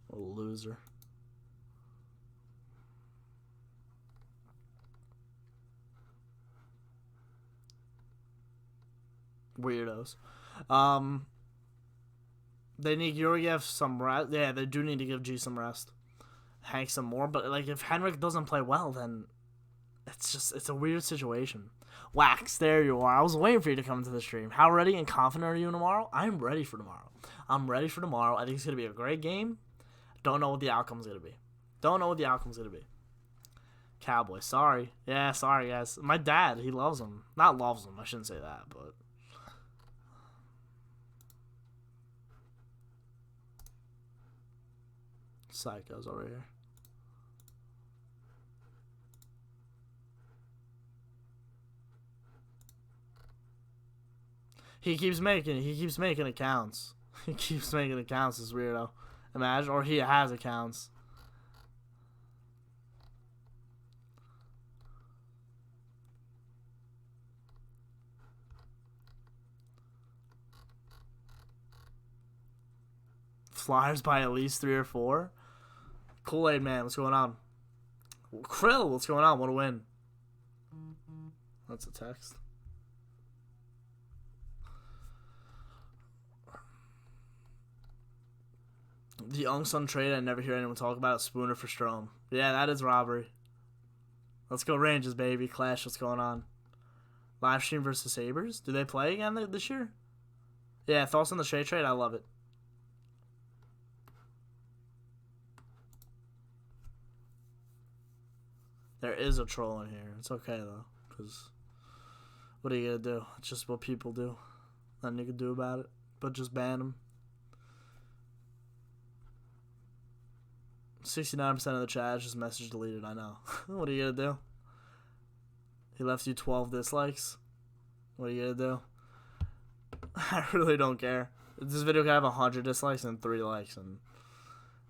What a loser. Weirdos. They need Georgiev some rest. Yeah, they do need to give G some rest. Hank some more. But like, if Henrik doesn't play well, then it's a weird situation. Wax, there you are. I was waiting for you to come into the stream. How ready and confident are you tomorrow? I'm ready for tomorrow. I think it's going to be a great game. Don't know what the outcome's going to be. Cowboys, sorry. Yeah, sorry, guys. My dad, he loves them. Not loves them, I shouldn't say that, but... Psychos over here. He keeps making accounts. This weirdo. Imagine, or he has accounts. Flyers by at least 3 or 4. Kool-Aid Man, what's going on? Krill, what's going on? What a win. That's a text. The Ungsun trade I never hear anyone talk about is Spooner for Strome. Yeah, that is robbery. Let's go Rangers, baby. Clash, what's going on? Live stream versus Sabres? Do they play again this year? Yeah, thoughts on the Shea trade? I love it. There is a troll in here. It's okay, though, because what are you going to do? It's just what people do. Nothing you can do about it, but just ban them. 69% of the chat is just message deleted, I know. What are you going to do? He left you 12 dislikes. What are you going to do? I really don't care. This video could have 100 dislikes and 3 likes, and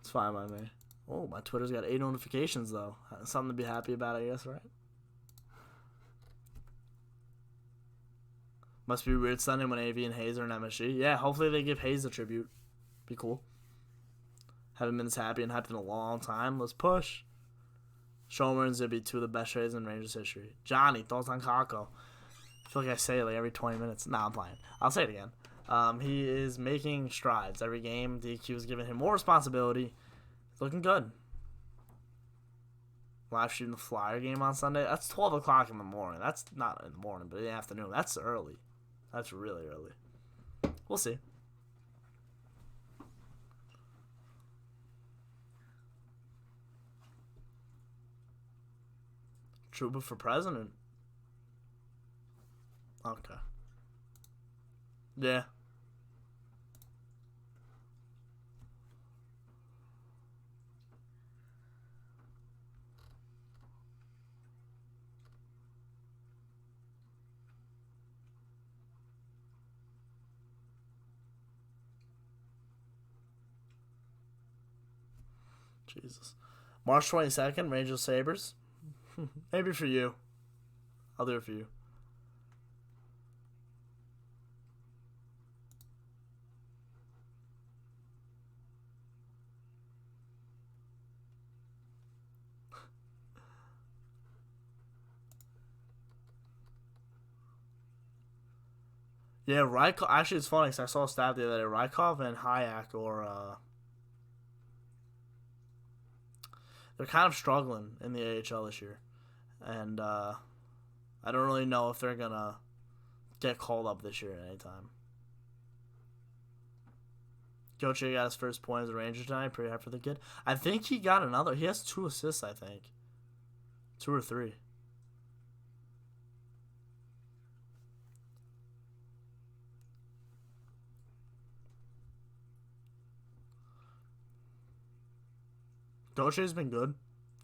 it's fine by me. Oh, my Twitter's got 8 notifications, though. Something to be happy about, I guess, right? Must be weird Sunday when AV and Hayes are in MSG. Yeah, hopefully they give Hayes a tribute. Be cool. Haven't been this happy and hyped in a long time. Let's push. Showman's going to be 2 of the best trades in Rangers history. Johnny, thoughts on Kakko? I feel like I say it like every 20 minutes. Nah, I'm playing. I'll say it again. He is making strides every game. DQ is giving him more responsibility. He's looking good. Live shooting the Flyer game on Sunday. That's 12 o'clock in the morning. That's not in the morning, but in the afternoon. That's early. That's really early. We'll see. Trouba for president. Okay. Yeah. Jesus. March 22nd, Rangers Sabres. Maybe for you. I'll do it for you. Yeah, Rykov. Actually, it's funny because I saw a stat the other day. Rykov and Hayek they're kind of struggling in the AHL this year. And I don't really know if they're going to get called up this year at any time. Gauthier got his first point as a Ranger tonight. Pretty happy for the kid. I think he got another. He has 2 assists, I think. 2 or 3. Gauthier's been good.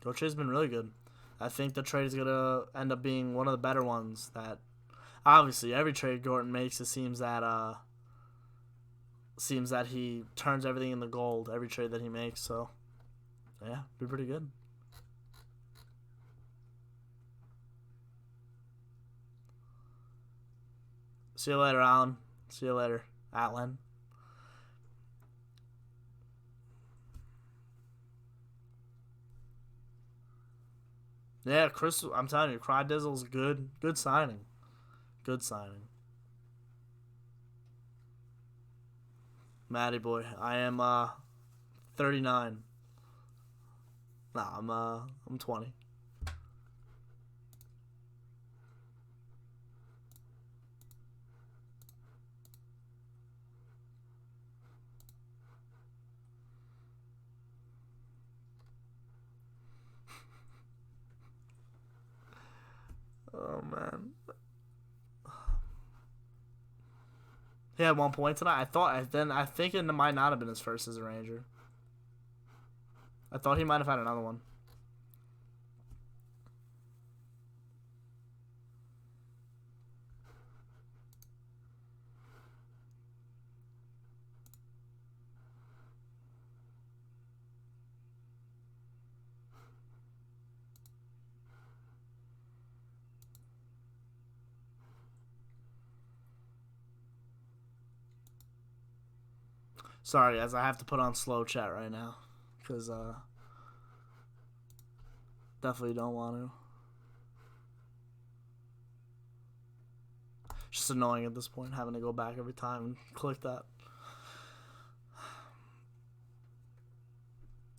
Gauthier's been really good. I think the trade is going to end up being one of the better ones. That obviously every trade Gorton makes, it seems that he turns everything into gold every trade that he makes. So yeah, be pretty good. See you later, Alan. See you later, Atlan. Yeah, Chris, I'm telling you, Crydizzle's good. Good signing. Good signing. Matty boy, I am 39. Nah, I'm 20. Oh man. He had 1 point tonight. I think it might not have been his first as a Ranger. I thought he might have had another one. Sorry, guys, I have to put on slow chat right now. Because, definitely don't want to. It's just annoying at this point, having to go back every time and click that.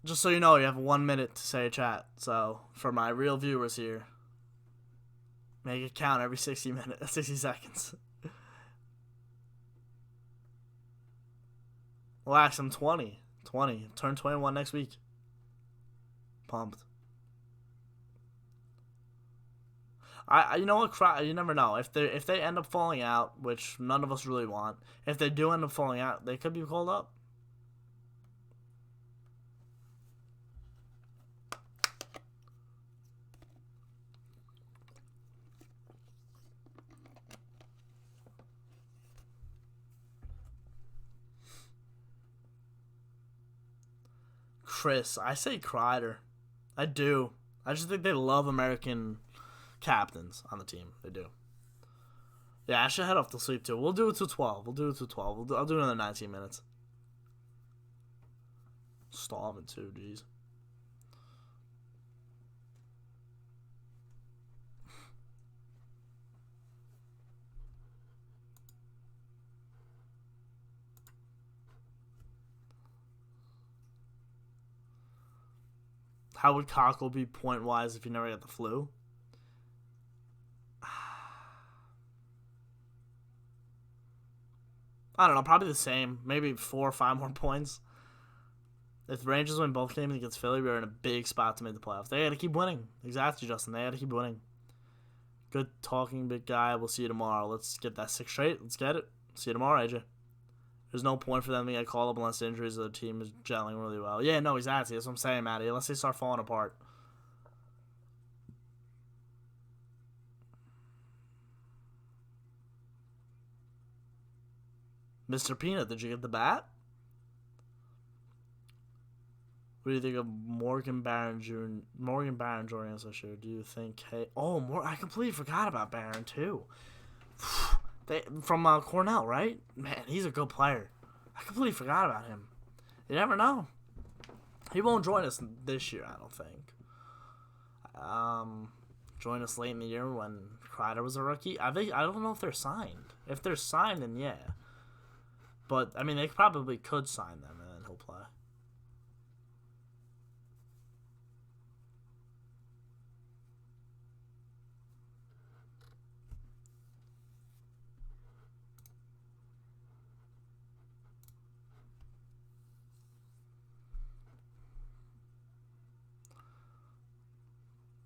Just so you know, you have 1 minute to say chat. So, for my real viewers here, make it count every 60 seconds. Relax, I'm 20. 20. Turn 21 next week. Pumped. You know what? You never know. If they end up falling out, which none of us really want, if they do end up falling out, they could be called up. Chris, I say Kreider. I do. I just think they love American captains on the team. They do. Yeah, I should head off to sleep too. We'll do it till 12. I'll do another 19 minutes. Starving too, jeez. How would Cockle be point-wise if he never got the flu? I don't know, probably the same. Maybe 4 or 5 more points. If the Rangers win both games against Philly, we're in a big spot to make the playoffs. They got to keep winning. Exactly, Justin. They got to keep winning. Good talking, big guy. We'll see you tomorrow. Let's get that 6 straight. Let's get it. See you tomorrow, AJ. There's no point for them to get called up unless the injuries of the team is gelling really well. Yeah, no, exactly. That's what I'm saying, Matty. Unless they start falling apart. Mr. Peanut, did you get the bat? What do you think of Morgan Barron Jr.? Morgan Barron joining us this year? Do you think? Hey, I completely forgot about Barron too. From Cornell, right? Man, he's a good player. I completely forgot about him. You never know. He won't join us this year, I don't think. Join us late in the year when Kreider was a rookie. I don't know if they're signed. If they're signed, then yeah. But I mean, they probably could sign them, and then he'll play.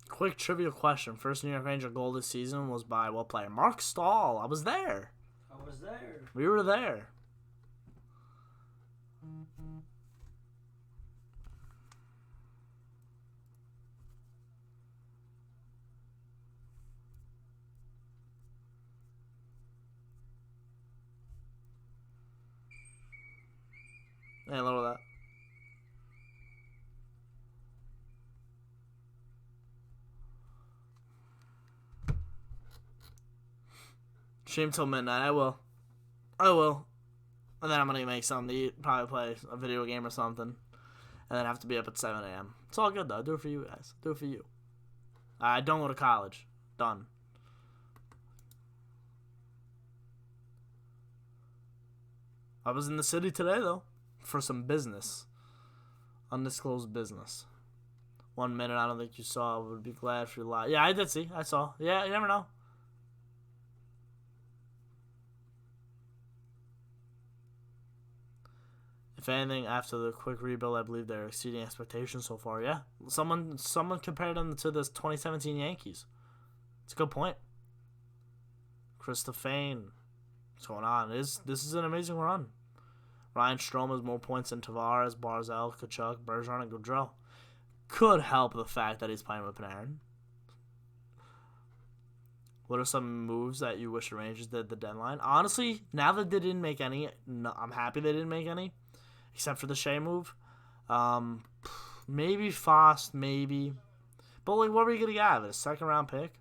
Quick trivia question. First New York Ranger goal this season was by what player? Mark Stahl. I was there. We were there. Hey, lower that. Stream till midnight. I will. And then I'm going to make something to eat. Probably play a video game or something. And then have to be up at 7 a.m. It's all good, though. Do it for you guys. Do it for you. I don't go to college. Done. I was in the city today, though. For some business. Undisclosed business. 1 minute I don't think you saw. Would be glad if you lied. Yeah, I did see. I saw. Yeah, you never know. If anything, after the quick rebuild, I believe they're exceeding expectations so far. Yeah, someone compared them to the 2017 Yankees. It's a good point. Chris Stefane, what's going on? This is an amazing run. Ryan Strome has more points than Tavares, Barzal, Kachuk, Bergeron, and Gaudreau. Could help the fact that he's playing with Panarin. What are some moves that you wish the Rangers did at the deadline? Honestly, now that they didn't make any, I'm happy they didn't make any. Except for the Shea move. Maybe Fost, maybe. But like, what are you gonna get out of it? A 2nd-round pick?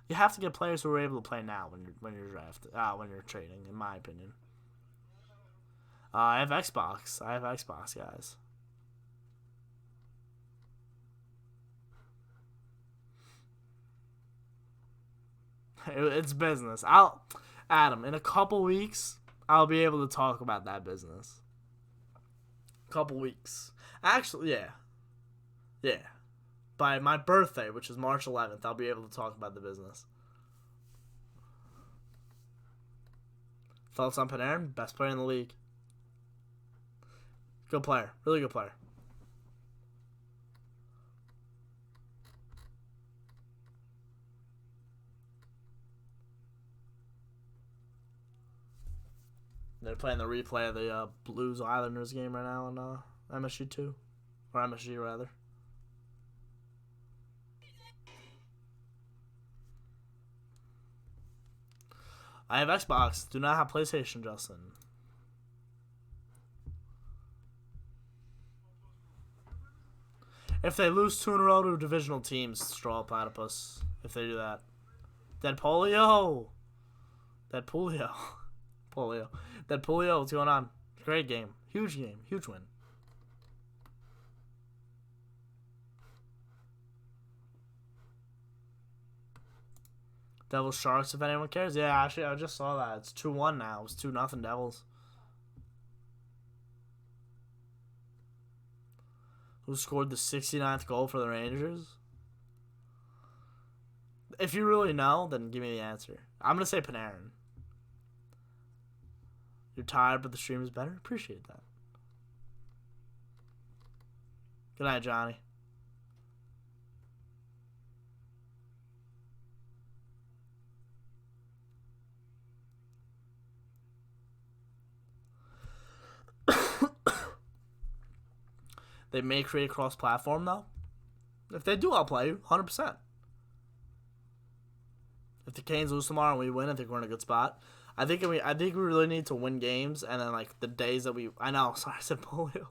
You have to get players who are able to play now when you're drafted. When you're trading, in my opinion. I have Xbox, guys. It's business. Adam, in a couple weeks, I'll be able to talk about that business. Couple weeks. Actually, yeah. By my birthday, which is March 11th, I'll be able to talk about the business. Thoughts on Panarin? Best player in the league. Good player. Really good player. They're playing the replay of the Blues Islanders game right now on MSG2. Or MSG, rather. I have Xbox. Do not have PlayStation, Justin. If they lose 2 in a row to divisional teams, straw platypus. If they do that. Dead polio. Polio. That polio, what's going on? Great game. Huge win. Devils Sharks, if anyone cares. Yeah, actually, I just saw that. It's 2-1 now. It's 2-0 Devils. Who scored the 69th goal for the Rangers? If you really know, then give me the answer. I'm going to say Panarin. You're tired, but the stream is better? Appreciate that. Good night, Johnny. They may create cross-platform, though. If they do, I'll play you, 100%. If the Canes lose tomorrow and we win, I think we're in a good spot. I think we really need to win games, and then like the days that I know. Sorry, I said polio.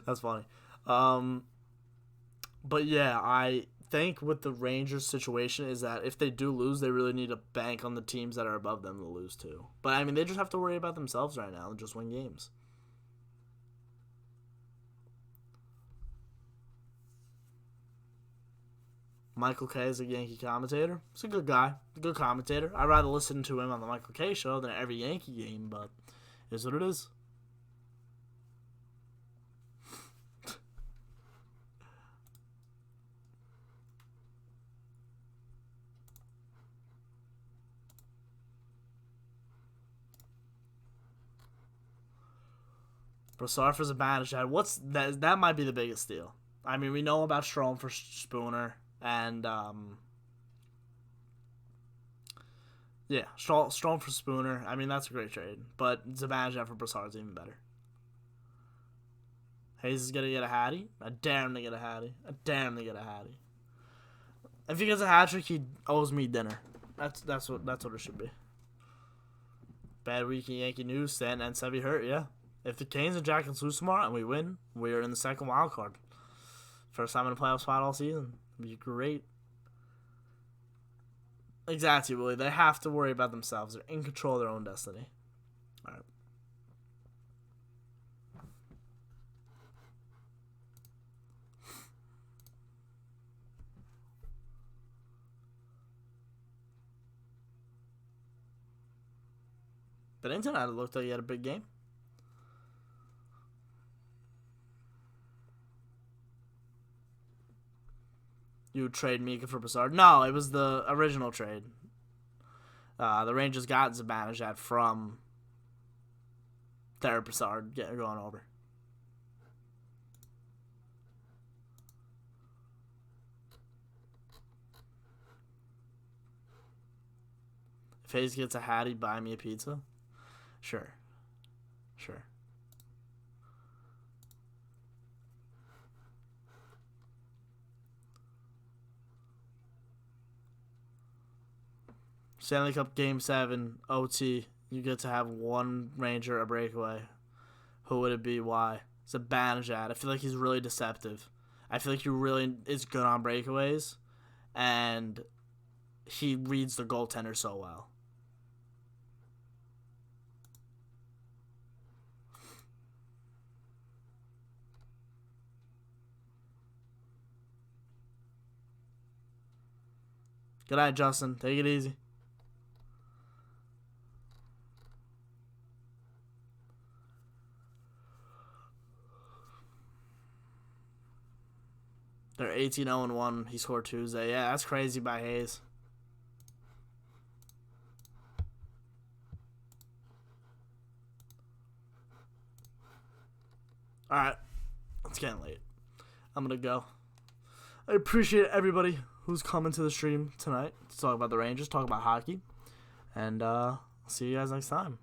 That's funny. But yeah, I think with the Rangers situation is that if they do lose, they really need to bank on the teams that are above them to lose too. But I mean, they just have to worry about themselves right now and just win games. Michael Kay is a Yankee commentator. He's a good guy, a good commentator. I'd rather listen to him on the Michael Kay show than every Yankee game, but it is what it is. Brassard for Zibanejad. What's that? That might be the biggest deal. I mean, we know about Strome for Spooner. And, yeah, Strome for Spooner. I mean, that's a great trade. But Zibanejad for Brassard's even better. Hayes is going to get a Hattie. I dare him to get a Hattie. If he gets a hat trick, he owes me dinner. That's what it should be. Bad week in Yankee news. Stan and Sevy hurt, yeah. If the Canes and Jackets lose tomorrow and we win, we are in the second wild card. First time in a playoff spot all season. Be great. Exactly, Willie. They have to worry about themselves. They're in control of their own destiny. All right. Bennington looked like he had a big game. You would trade Mika for Brassard? No, it was the original trade. The Rangers got Zibanejad from Thayer Brassard going over. If Hayes gets a Hattie, buy me a pizza? Sure. Stanley Cup Game 7, OT. You get to have one Ranger a breakaway. Who would it be? Why? Zibanejad. I feel like he's really deceptive. I feel like he really is good on breakaways. And he reads the goaltender so well. Good night, Justin. Take it easy. They're 18-0-1. He scored Tuesday. Yeah, that's crazy by Hayes. All right. It's getting late. I'm going to go. I appreciate everybody who's coming to the stream tonight to talk about the Rangers, talk about hockey. And see you guys next time.